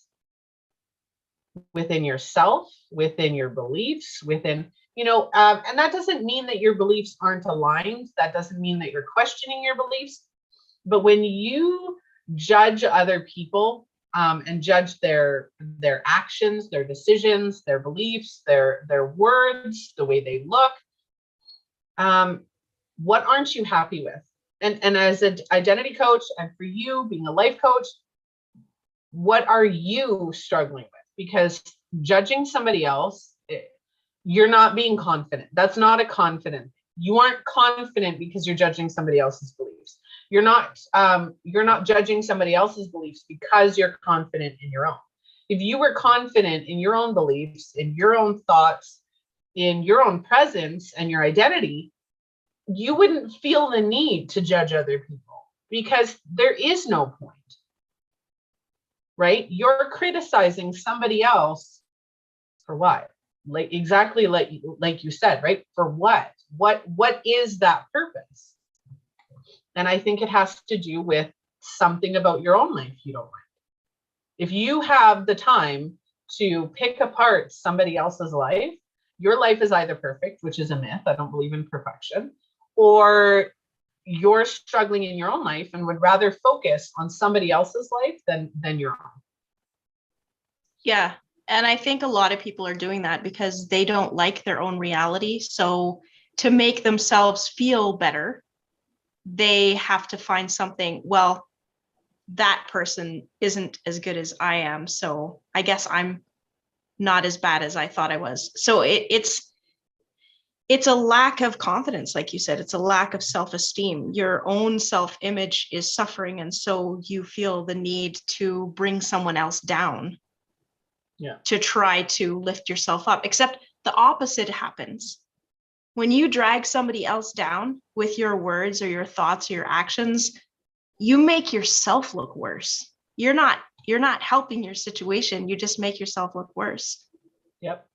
within yourself, within your beliefs, within, and that doesn't mean that your beliefs aren't aligned. That doesn't mean that you're questioning your beliefs. But when you judge other people, and judge their actions, their decisions, their beliefs, their words, the way they look, what aren't you happy with? And as an identity coach, and for you being a life coach, what are you struggling with? Because judging somebody else, you're not being confident. That's not a confident. You aren't confident because you're judging somebody else's beliefs. You're not judging somebody else's beliefs because you're confident in your own. If you were confident in your own beliefs, in your own thoughts, in your own presence and your identity, you wouldn't feel the need to judge other people, because there is no point, right? You're criticizing somebody else for what? Like, exactly like you said, right? For what? What is that purpose? And I think it has to do with something about your own life you don't like. If you have the time to pick apart somebody else's life, your life is either perfect, which is a myth. I don't believe in perfection, or you're struggling in your own life and would rather focus on somebody else's life than your own. Yeah. And I think a lot of people are doing that because they don't like their own reality. So to make themselves feel better, they have to find something, well, that person isn't as good as I am, so I guess I'm not as bad as I thought I was. So it's a lack of confidence, like you said. It's a lack of self-esteem. Your own self-image is suffering, and so you feel the need to bring someone else down, to try to lift yourself up. Except the opposite happens. When you drag somebody else down with your words or your thoughts or your actions, you make yourself look worse. You're not helping your situation. You just make yourself look worse. Yep.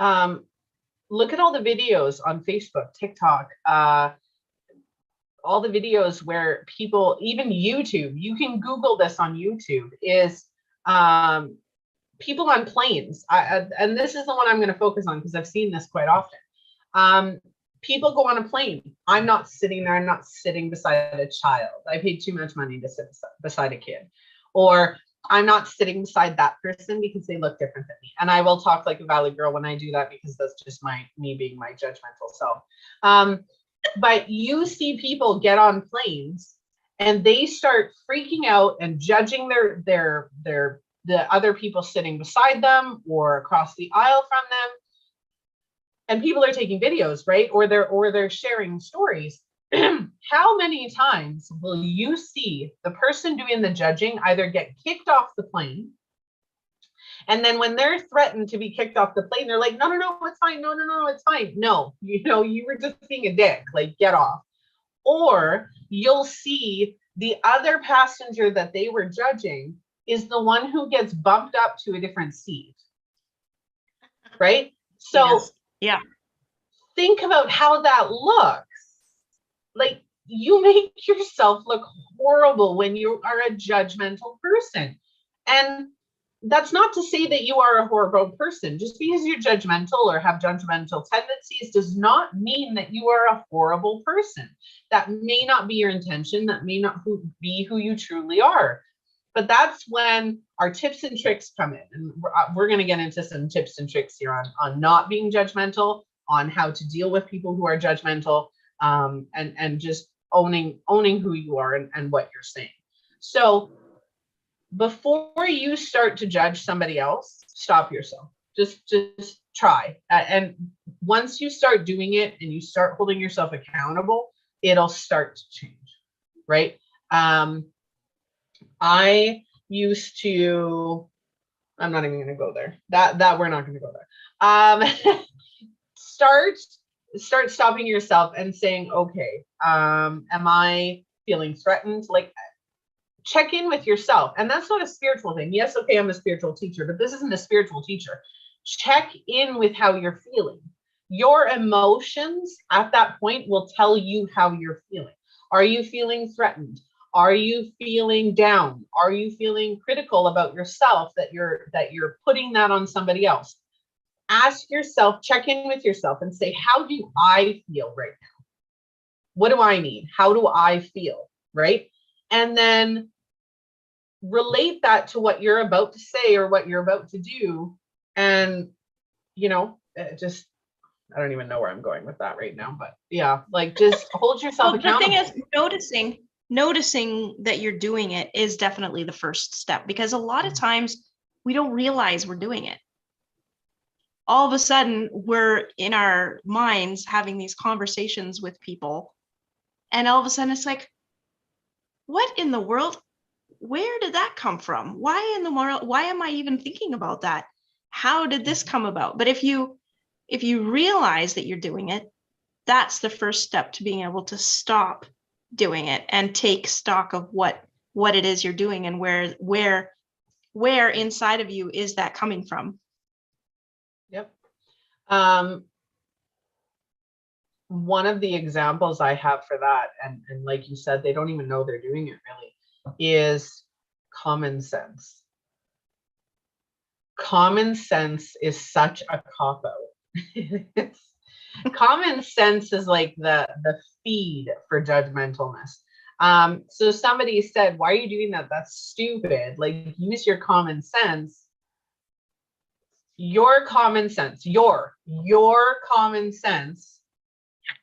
Look at all the videos on Facebook, TikTok, all the videos where people, even YouTube, you can Google this on YouTube, is people on planes. And this is the one I'm going to focus on because I've seen this quite often. People go on a plane. I'm not sitting there. I'm not sitting beside a child. I paid too much money to sit beside a kid. Or I'm not sitting beside that person because they look different than me. And I will talk like a valley girl when I do that, because that's just me being my judgmental self. But you see people get on planes and they start freaking out and judging the other people sitting beside them or across the aisle from them. And people are taking videos, right? Or they're sharing stories. How many times will you see the person doing the judging either get kicked off the plane, and then when they're threatened to be kicked off the plane, they're like, no, it's fine. No, it's fine. No, you were just being a dick, like get off. Or you'll see the other passenger that they were judging is the one who gets bumped up to a different seat, right? So Yes. Yeah. think about how that looks. Like, you make yourself look horrible when you are a judgmental person. And that's not to say that you are a horrible person. Just because you're judgmental or have judgmental tendencies does not mean that you are a horrible person. That may not be your intention. That may not be who you truly are. But that's when our tips and tricks come in. And we're going to get into some tips and tricks here on not being judgmental, on how to deal with people who are judgmental, and just owning who you are and what you're saying. So before you start to judge somebody else, stop yourself. Just try. And once you start doing it and you start holding yourself accountable, it'll start to change, right? I used to, I'm not even going to go there. That we're not going to go there. Start stopping yourself and saying, okay, am I feeling threatened? Like, check in with yourself. And that's not a spiritual thing. Yes, okay, I'm a spiritual teacher, but this isn't a spiritual teacher. Check in with how you're feeling. Your emotions at that point will tell you how you're feeling. Are you feeling threatened? Are you feeling down? Are you feeling critical about yourself that you're putting that on somebody else? Ask yourself, check in with yourself and say, how do I feel right now? What do I need? How do I feel? Right? And then relate that to what you're about to say or what you're about to do. And, just, I don't even know where I'm going with that right now, but yeah, like just hold yourself accountable. The thing is, noticing that you're doing it is definitely the first step, because a lot of times we don't realize we're doing it. All of a sudden, we're in our minds having these conversations with people, and all of a sudden it's like, what in the world? Where did that come from? Why in the world? Why am I even thinking about that? How did this come about? But if you realize that you're doing it, that's the first step to being able to stop doing it and take stock of what it is you're doing and where inside of you is that coming from. Yep. One of the examples I have for that, and like you said, they don't even know they're doing it really, is common sense. Common sense is such a cop-out. Common sense is like the feed for judgmentalness. So somebody said, why are you doing that? That's stupid. Like, use your common sense. Your common sense, your common sense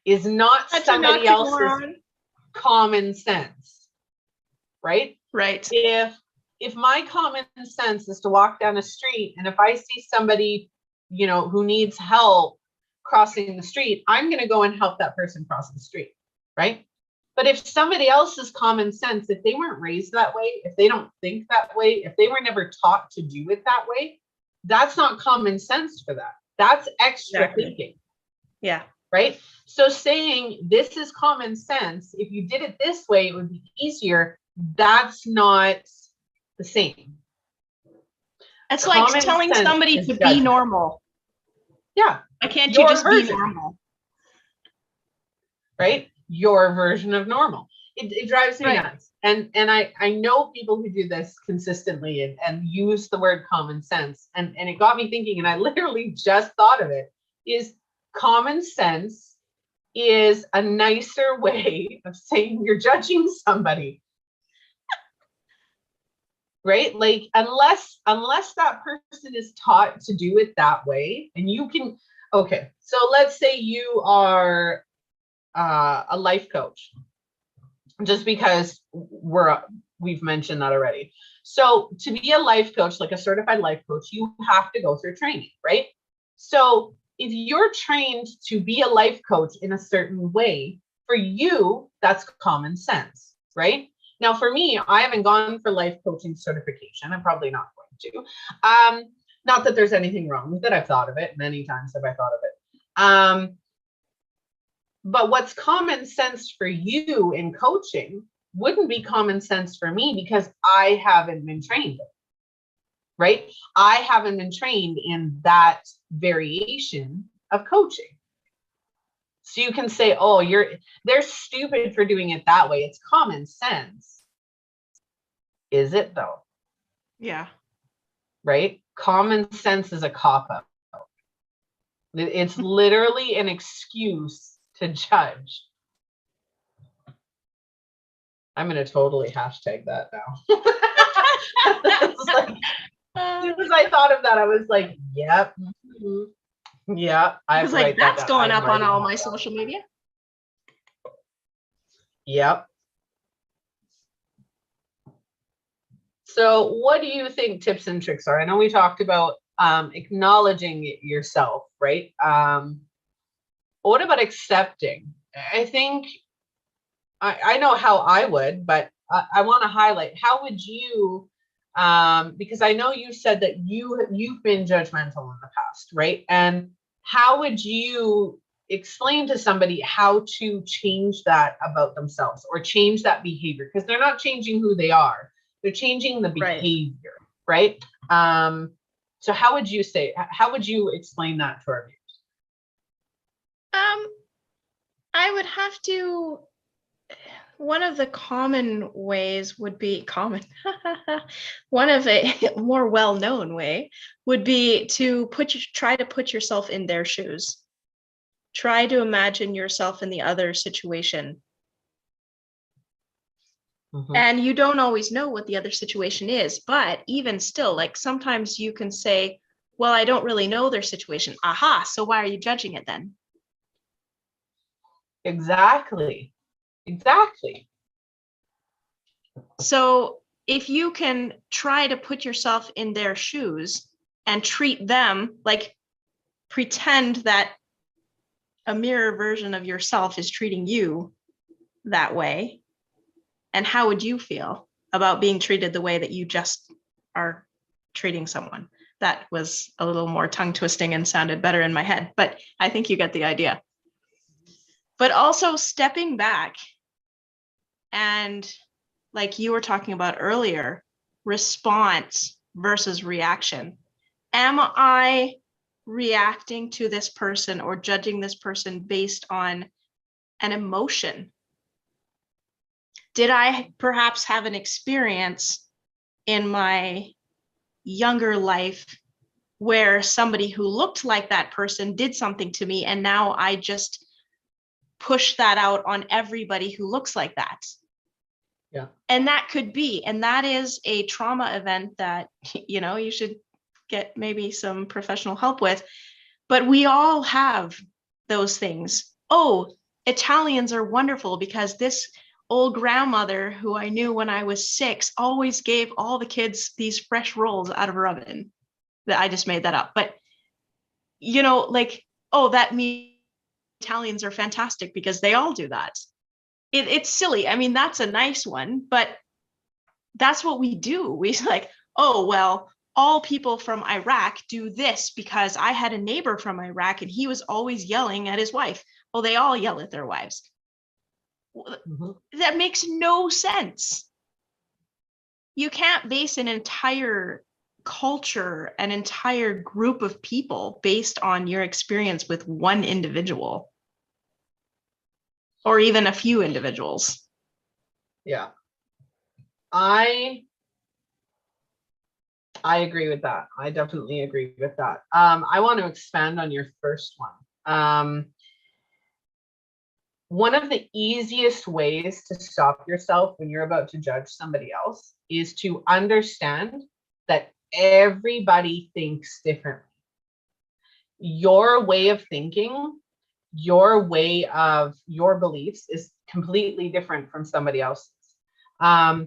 is not somebody else's common sense, right? Right. If my common sense is to walk down a street, and if I see somebody, who needs help crossing the street, I'm going to go and help that person cross the street, right? But if somebody else's common sense, if they weren't raised that way, if they don't think that way, if they were never taught to do it that way, that's not common sense for that. That's extra thinking. Yeah. Right? So saying this is common sense, if you did it this way, it would be easier. That's not the same. It's like telling somebody to be normal. Yeah. Why can't you just be normal? Right? Your version of normal. It drives me nuts. And I know people who do this consistently and use the word common sense. And it got me thinking, and I literally just thought of it, is common sense is a nicer way of saying you're judging somebody. right? Like unless that person is taught to do it that way, and you can, okay, so let's say you are a life coach, just because we've mentioned that already. So to be a life coach, like a certified life coach, you have to go through training, right? So if you're trained to be a life coach in a certain way, for you, that's common sense, right? Now, for me, I haven't gone for life coaching certification. I'm probably not going to. Not that there's anything wrong with it. I've thought of it many times. Have I thought of it? But what's common sense for you in coaching wouldn't be common sense for me because I haven't been trained, right? I haven't been trained in that variation of coaching. So you can say, oh, they're stupid for doing it that way. It's common sense. Is it though? Yeah. Right? Common sense is a cop-out. It's literally an excuse to judge. I'm going to totally hashtag that now. It's like, as soon as I thought of that, I was like, yep. Mm-hmm. Yeah. I was like, that's going up on all my social media. Yep. So what do you think tips and tricks are? I know we talked about acknowledging it yourself, right? What about accepting? I think I know how I would, but I want to highlight, how would you, because I know you said that you've been judgmental in the past, right? And how would you explain to somebody how to change that about themselves or change that behavior? Because they're not changing who they are, they're changing the behavior, right? So how would you explain that to our viewers? I would have to, one of the common ways would be one of a more well-known way would be to try to put yourself in their shoes. Try to imagine yourself in the other situation. Mm-hmm. And you don't always know what the other situation is, but even still, like sometimes you can say, well, I don't really know their situation. Aha, so why are you judging it then? Exactly. So if you can try to put yourself in their shoes and treat them, like pretend that a mirror version of yourself is treating you that way, and how would you feel about being treated the way that you just are treating someone? That was a little more tongue twisting and sounded better in my head, but I think you get the idea. But also stepping back and, like you were talking about earlier, response versus reaction. Am I reacting to this person or judging this person based on an emotion? Did I perhaps have an experience in my younger life where somebody who looked like that person did something to me, and now I just push that out on everybody who looks like that? Yeah. And that could be, and that is a trauma event that, you know, you should get maybe some professional help with. But we all have those things. Oh, Italians are wonderful because this old grandmother who I knew when I was 6 always gave all the kids these fresh rolls out of her oven. That I just made that up. But, you know, like, oh, that means Italians are fantastic because they all do that. It's silly. I mean, that's a nice one, but that's what we do. We like, oh, well, all people from Iraq do this because I had a neighbor from Iraq and he was always yelling at his wife. Well, they all yell at their wives. Mm-hmm. That makes no sense. You can't base an entire culture, an entire group of people based on your experience with one individual or even a few individuals. Yeah. I agree with that. I definitely agree with that. I want to expand on your first one. one of the easiest ways to stop yourself when you're about to judge somebody else is to understand that everybody thinks differently. Your way of thinking, your way of your beliefs is completely different from somebody else's. I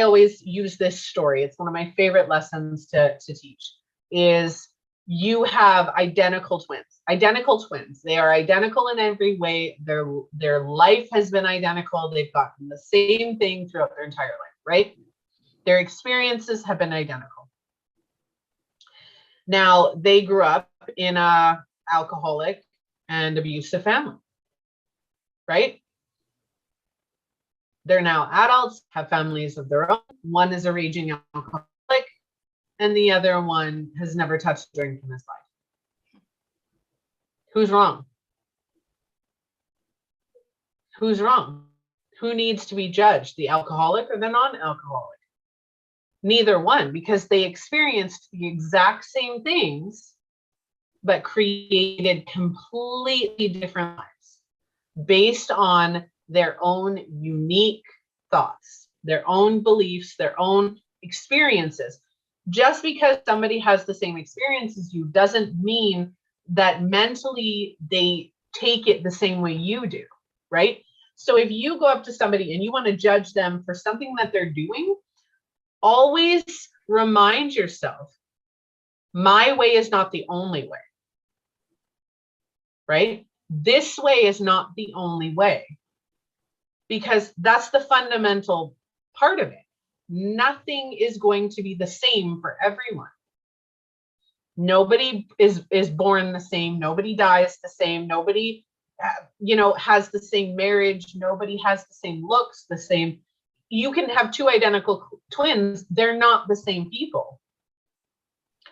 always use this story. It's one of my favorite lessons to teach is you have identical twins. Identical twins. They are identical in every way. Their life has been identical. They've gotten the same thing throughout their entire life, right? Their experiences have been identical. Now, they grew up in a alcoholic and abusive family, right? They're now adults, have families of their own. One is a raging alcoholic, and the other one has never touched a drink in his life. Who's wrong? Who's wrong? Who needs to be judged, the alcoholic or the non-alcoholic? Neither one, because they experienced the exact same things, but created completely different lives based on their own unique thoughts, their own beliefs, their own experiences. Just because somebody has the same experience as you doesn't mean that mentally they take it the same way you do, right? So if you go up to somebody and you want to judge them for something that they're doing, always remind yourself, my way is not the only way, right? This way is not the only way, because that's the fundamental part of it. Nothing is going to be the same for everyone. Nobody is born the same. Nobody dies the same. Nobody, has the same marriage. Nobody has the same looks, the same. You can have two identical twins. They're not the same people,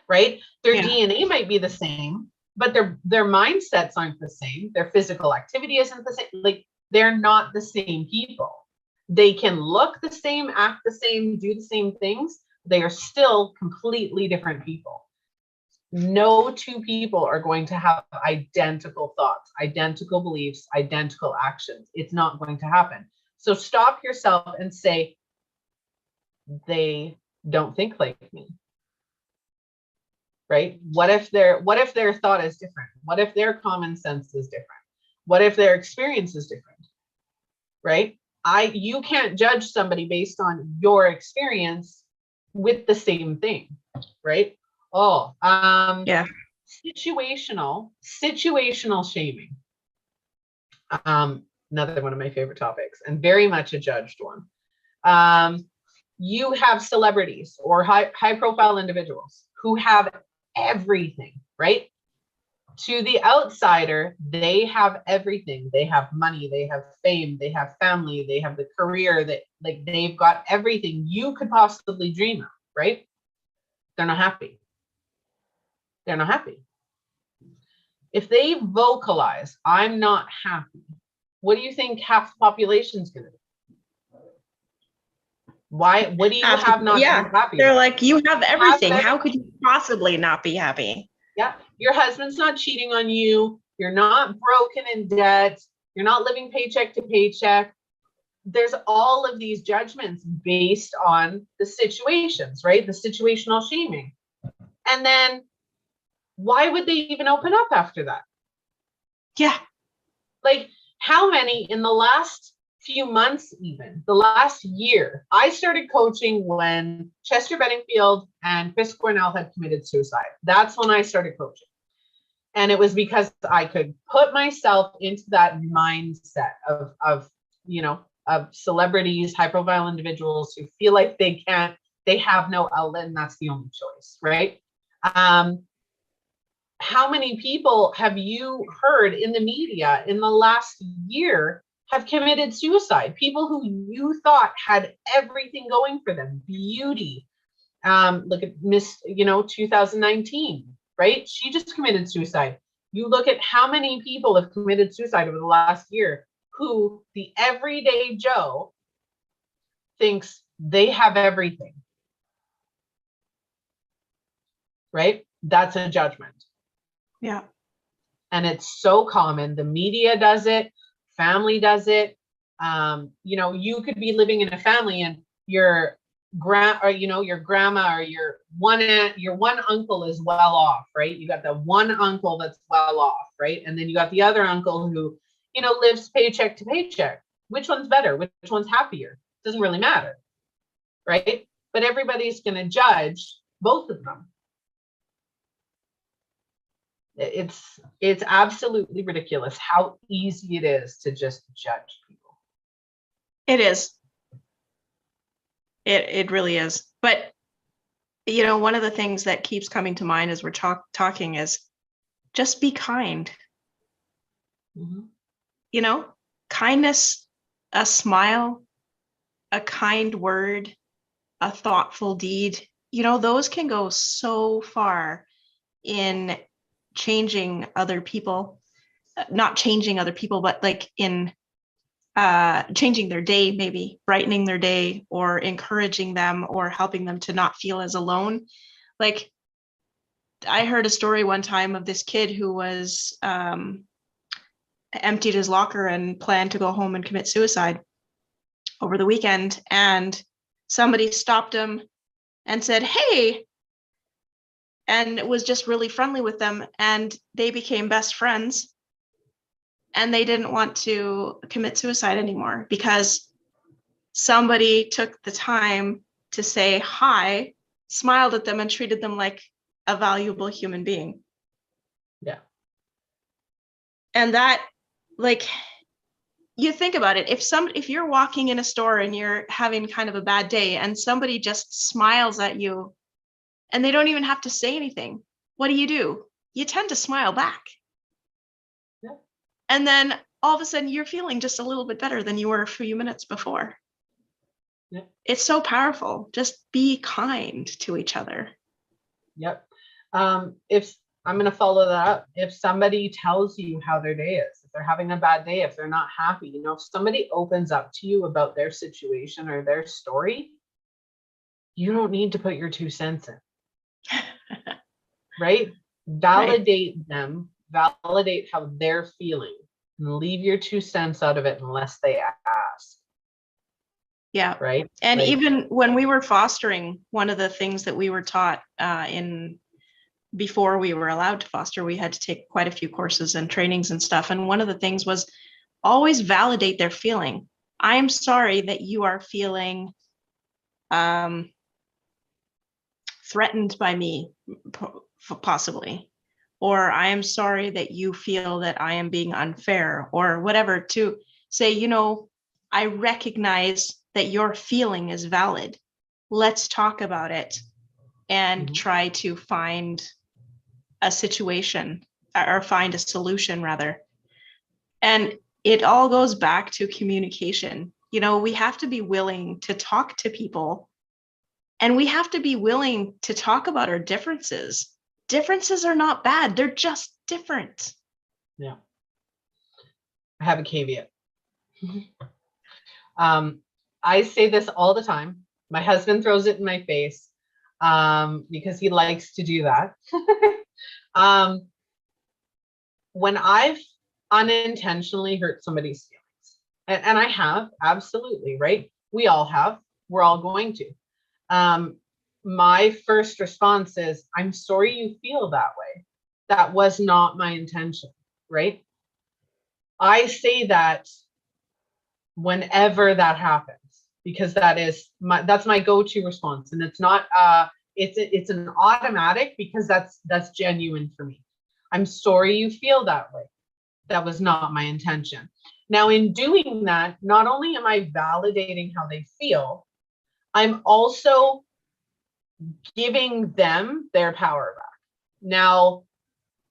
right? Their DNA might be the same, but their mindsets aren't the same. Their physical activity isn't the same. Like, they're not the same people. They can look the same, act the same, do the same things. They are still completely different people. No two people are going to have identical thoughts, identical beliefs, identical actions. It's not going to happen. So stop yourself and say, they don't think like me, right? What if their thought is different? What if their common sense is different? What if their experience is different, right? You can't judge somebody based on your experience with the same thing, right? Situational shaming. Another one of my favorite topics, and very much a judged one. You have celebrities or high profile individuals who have everything, right? To the outsider, they have everything. They have money, they have fame, they have family, they have the career, that like they've got everything you could possibly dream of, right? They're not happy. They're not happy. If they vocalize, I'm not happy, what do you think half the population is going to do? Why? What do you have not to be happy They're about? like, you have everything. How could you possibly not be happy? Yeah. Your husband's not cheating on you. You're not broken in debt. You're not living paycheck to paycheck. There's all of these judgments based on the situations, right? The situational shaming. And then why would they even open up after that? Yeah. Like, how many in the last few months, even the last year? I started coaching when Chester Benningfield and Chris Cornell had committed suicide. That's when I started coaching. And it was because I could put myself into that mindset of celebrities, high profile individuals who feel like they have no outlet, and that's the only choice, right? How many people have you heard in the media in the last year have committed suicide? People who you thought had everything going for them, beauty. Look at Miss, 2019, right? She just committed suicide. You look at how many people have committed suicide over the last year who the everyday Joe thinks they have everything, right? That's a judgment. Yeah. And it's so common. The media does it. family does it. You know, you could be living in a family and your your grandma or your one aunt, your one uncle is well off, right? You got the one uncle that's well off, right? And then you got the other uncle who, you know, lives paycheck to paycheck. Which one's better? Which one's happier? Doesn't really matter, right? But everybody's going to judge both of them. It's absolutely ridiculous how easy it is to just judge people. It is. It really is. But, you know, one of the things that keeps coming to mind as we're talking is just be kind. Mm-hmm. You know, kindness, a smile, a kind word, a thoughtful deed, you know, those can go so far in changing other people, not changing other people, but like in changing their day, maybe brightening their day or encouraging them or helping them to not feel as alone. Like I heard a story one time of this kid who was emptied his locker and planned to go home and commit suicide over the weekend. And somebody stopped him and said, "Hey," and was just really friendly with them. And they became best friends. And they didn't want to commit suicide anymore because somebody took the time to say hi, smiled at them, and treated them like a valuable human being. Yeah. And that, like, you think about it, if you're walking in a store and you're having kind of a bad day and somebody just smiles at you and they don't even have to say anything, what do? You tend to smile back. Yeah. And then all of a sudden you're feeling just a little bit better than you were a few minutes before. Yeah. It's so powerful. Just be kind to each other. Yep. If I'm going to follow that up, if somebody tells you how their day is, if they're having a bad day, if they're not happy, you know, if somebody opens up to you about their situation or their story, you don't need to put your 2 cents in. Right? Validate them, validate how they're feeling, and leave your 2 cents out of it unless they ask. Yeah. Right. And like, even when we were fostering, one of the things that we were taught before we were allowed to foster, we had to take quite a few courses and trainings and stuff. And one of the things was always validate their feeling. I'm sorry that you are feeling threatened by me, possibly, or I am sorry that you feel that I am being unfair, or whatever, to say, you know, I recognize that your feeling is valid. Let's talk about it and try to find a situation or find a solution rather. And it all goes back to communication. You know, we have to be willing to talk to people, and we have to be willing to talk about our differences. Differences are not bad. They're just different. Yeah. I have a caveat. I say this all the time. My husband throws it in my face because he likes to do that. When I've unintentionally hurt somebody's feelings, and I have, absolutely, right? We all have. We're all going to. My first response is, I'm sorry you feel that way. That was not my intention, right? I say that whenever that happens, because that's my go-to response. And it's not, it's an automatic, because that's genuine for me. I'm sorry you feel that way. That was not my intention. Now, in doing that, not only am I validating how they feel, I'm also giving them their power back. Now,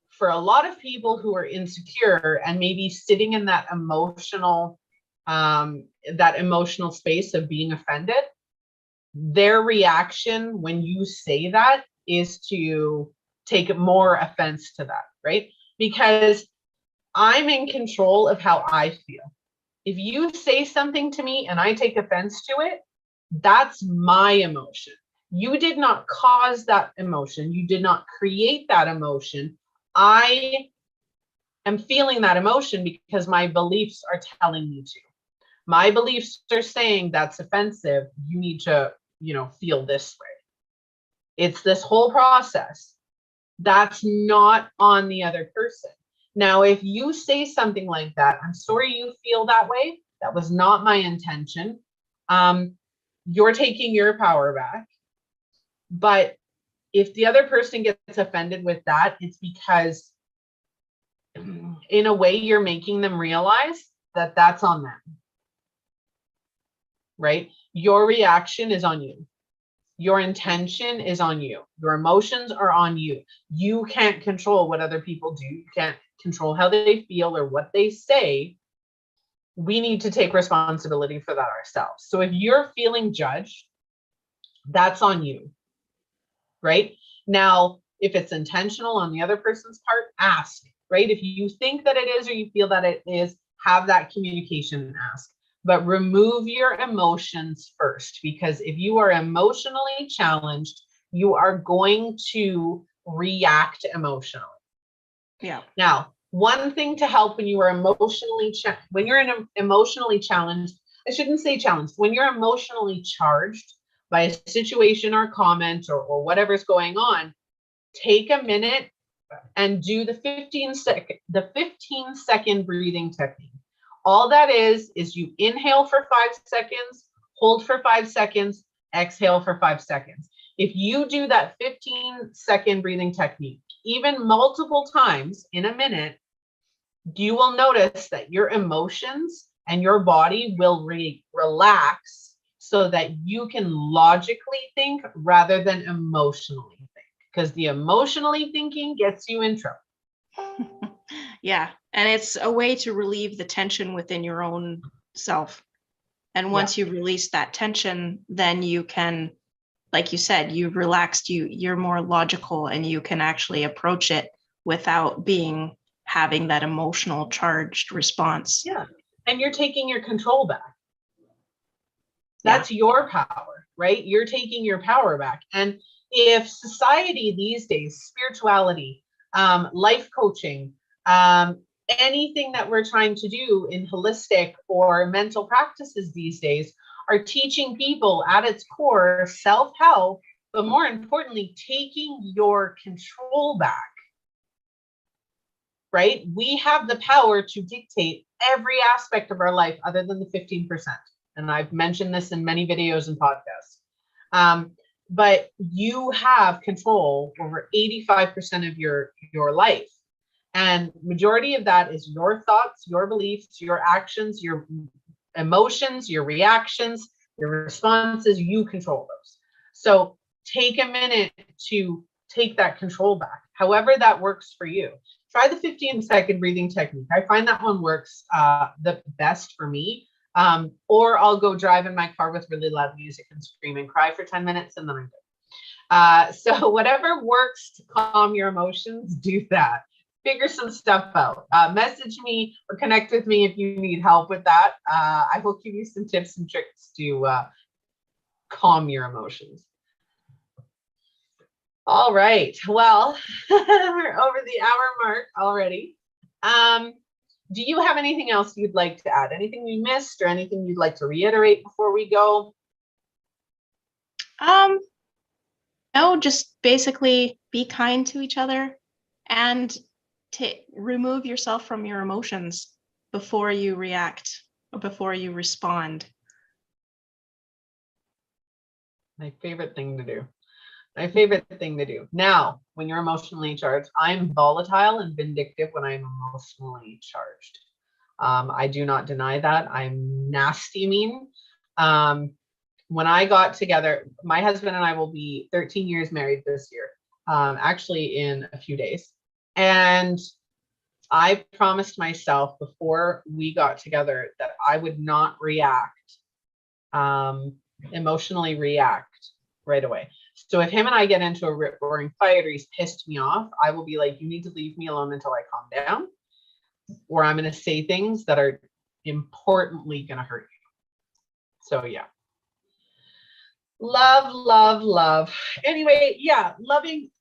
for a lot of people who are insecure and maybe sitting in that emotional space of being offended, their reaction when you say that is to take more offense to that, right? Because I'm in control of how I feel. If you say something to me and I take offense to it, that's my emotion. You did not cause that emotion. You did not create that emotion. I am feeling that emotion because my beliefs are telling me to. My beliefs are saying that's offensive. You need to, feel this way. It's this whole process. That's not on the other person. Now, if you say something like that, I'm sorry you feel that way. That was not my intention. You're taking your power back. But if the other person gets offended with that, it's because in a way you're making them realize that that's on them. Right? Your reaction is on you. Your intention is on you. Your emotions are on you. You can't control what other people do. You can't control how they feel or what they say. We need to take responsibility for that ourselves. So if you're feeling judged, that's on you, right? Now, if it's intentional on the other person's part, ask, right? If you think that it is or you feel that it is, have that communication and ask. But remove your emotions first, because if you are emotionally challenged, you are going to react emotionally. Yeah. Now, one thing to help when you are when you're emotionally challenged, I shouldn't say challenged, when you're emotionally charged by a situation or comment or whatever's going on, take a minute and do the 15-second breathing technique. All that is you inhale for 5 seconds, hold for 5 seconds, exhale for 5 seconds. If you do that 15-second breathing technique, even multiple times in a minute, you will notice that your emotions and your body will relax so that you can logically think rather than emotionally think, because the emotionally thinking gets you in trouble. Yeah. And it's a way to relieve the tension within your own self. And once you release that tension, then you can, like you said, you've relaxed, you're more logical, and you can actually approach it without having that emotional charged response. Yeah. And you're taking your control back. That's your power, right? You're taking your power back. And if society these days, spirituality, life coaching, anything that we're trying to do in holistic or mental practices these days are teaching people at its core self-help, but more importantly, taking your control back, right? We have the power to dictate every aspect of our life other than the 15%. And I've mentioned this in many videos and podcasts. But you have control over 85% of your life. And majority of that is your thoughts, your beliefs, your actions, your emotions, your reactions, your responses. You control those. So take a minute to take that control back, however that works for you. Try the 15-second breathing technique. I find that one works the best for me. Or I'll go drive in my car with really loud music and scream and cry for 10 minutes and then I'm good. So whatever works to calm your emotions, do that. Figure some stuff out. Message me or connect with me if you need help with that. I will give you some tips and tricks to calm your emotions. All right. Well, we're over the hour mark already. Do you have anything else you'd like to add? Anything we missed or anything you'd like to reiterate before we go? No, just basically be kind to each other and remove yourself from your emotions before you react or before you respond. My favorite thing to do. My favorite thing to do. Now, when you're emotionally charged, I'm volatile and vindictive when I'm emotionally charged. I do not deny that. I'm nasty mean. When I got together, my husband and I will be 13 years married this year, actually in a few days. And I promised myself before we got together that I would not emotionally react right away. So if him and I get into a rip-roaring fight or he's pissed me off, I will be like, you need to leave me alone until I calm down, or I'm going to say things that are importantly going to hurt you. So yeah. Love, love, love. Anyway, yeah, loving.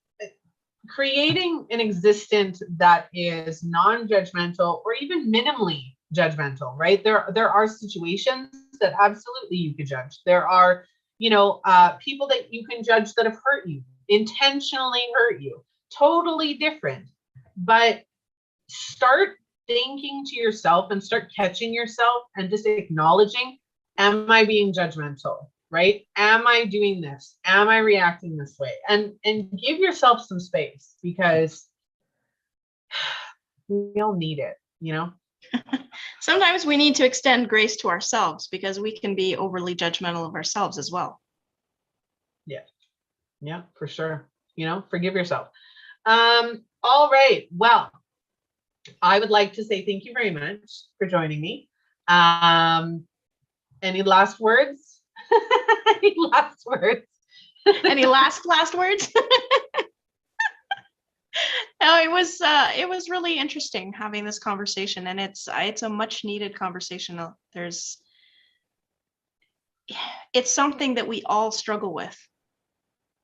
creating an existence that is non-judgmental or even minimally judgmental, right? There are situations that absolutely you could judge. There are, people that you can judge that have hurt you, intentionally hurt you, totally different. But start thinking to yourself and start catching yourself and just acknowledging, am I being judgmental? Right? Am I doing this? Am I reacting this way? And give yourself some space, because we all need it, Sometimes we need to extend grace to ourselves because we can be overly judgmental of ourselves as well. Yeah, for sure. Forgive yourself. All right. Well, I would like to say thank you very much for joining me. Any last words? Any last words? Any last words? No, it was really interesting having this conversation, and it's a much needed conversation. It's something that we all struggle with.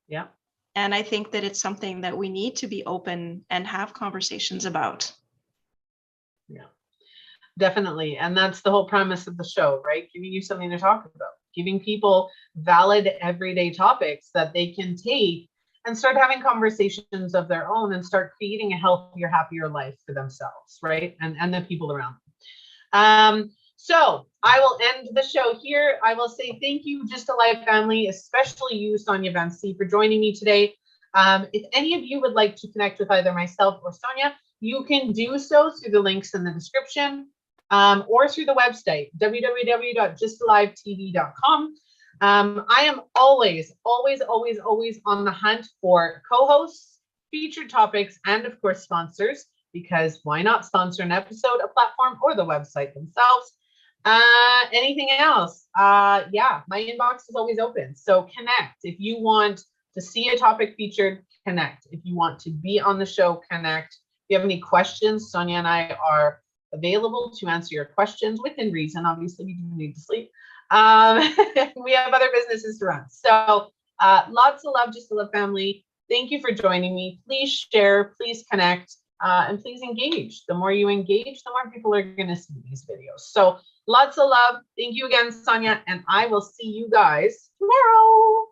Yeah. And I think that it's something that we need to be open and have conversations about. Yeah, definitely. And that's the whole premise of the show, right? Giving you something to talk about, giving people valid everyday topics that they can take and start having conversations of their own and start creating a healthier, happier life for themselves, right? And the people around them. So I will end the show here. I will say thank you, Just Alive family, especially you, Sonya Van C, for joining me today. If any of you would like to connect with either myself or Sonya, you can do so through the links in the description, or through the website, www.justalivetv.com. I am always on the hunt for co-hosts, featured topics, and of course sponsors, because why not sponsor an episode, a platform, or the website themselves? Anything else? Yeah, my inbox is always open. So connect. If you want to see a topic featured, connect. If you want to be on the show, connect. If you have any questions, Sonya and I are available to answer your questions within reason. Obviously, we do need to sleep. We have other businesses to run. So lots of love, Just to Love family. Thank you for joining me. Please share, please connect, and please engage. The more you engage, the more people are going to see these videos. So lots of love. Thank you again, Sonya, and I will see you guys tomorrow.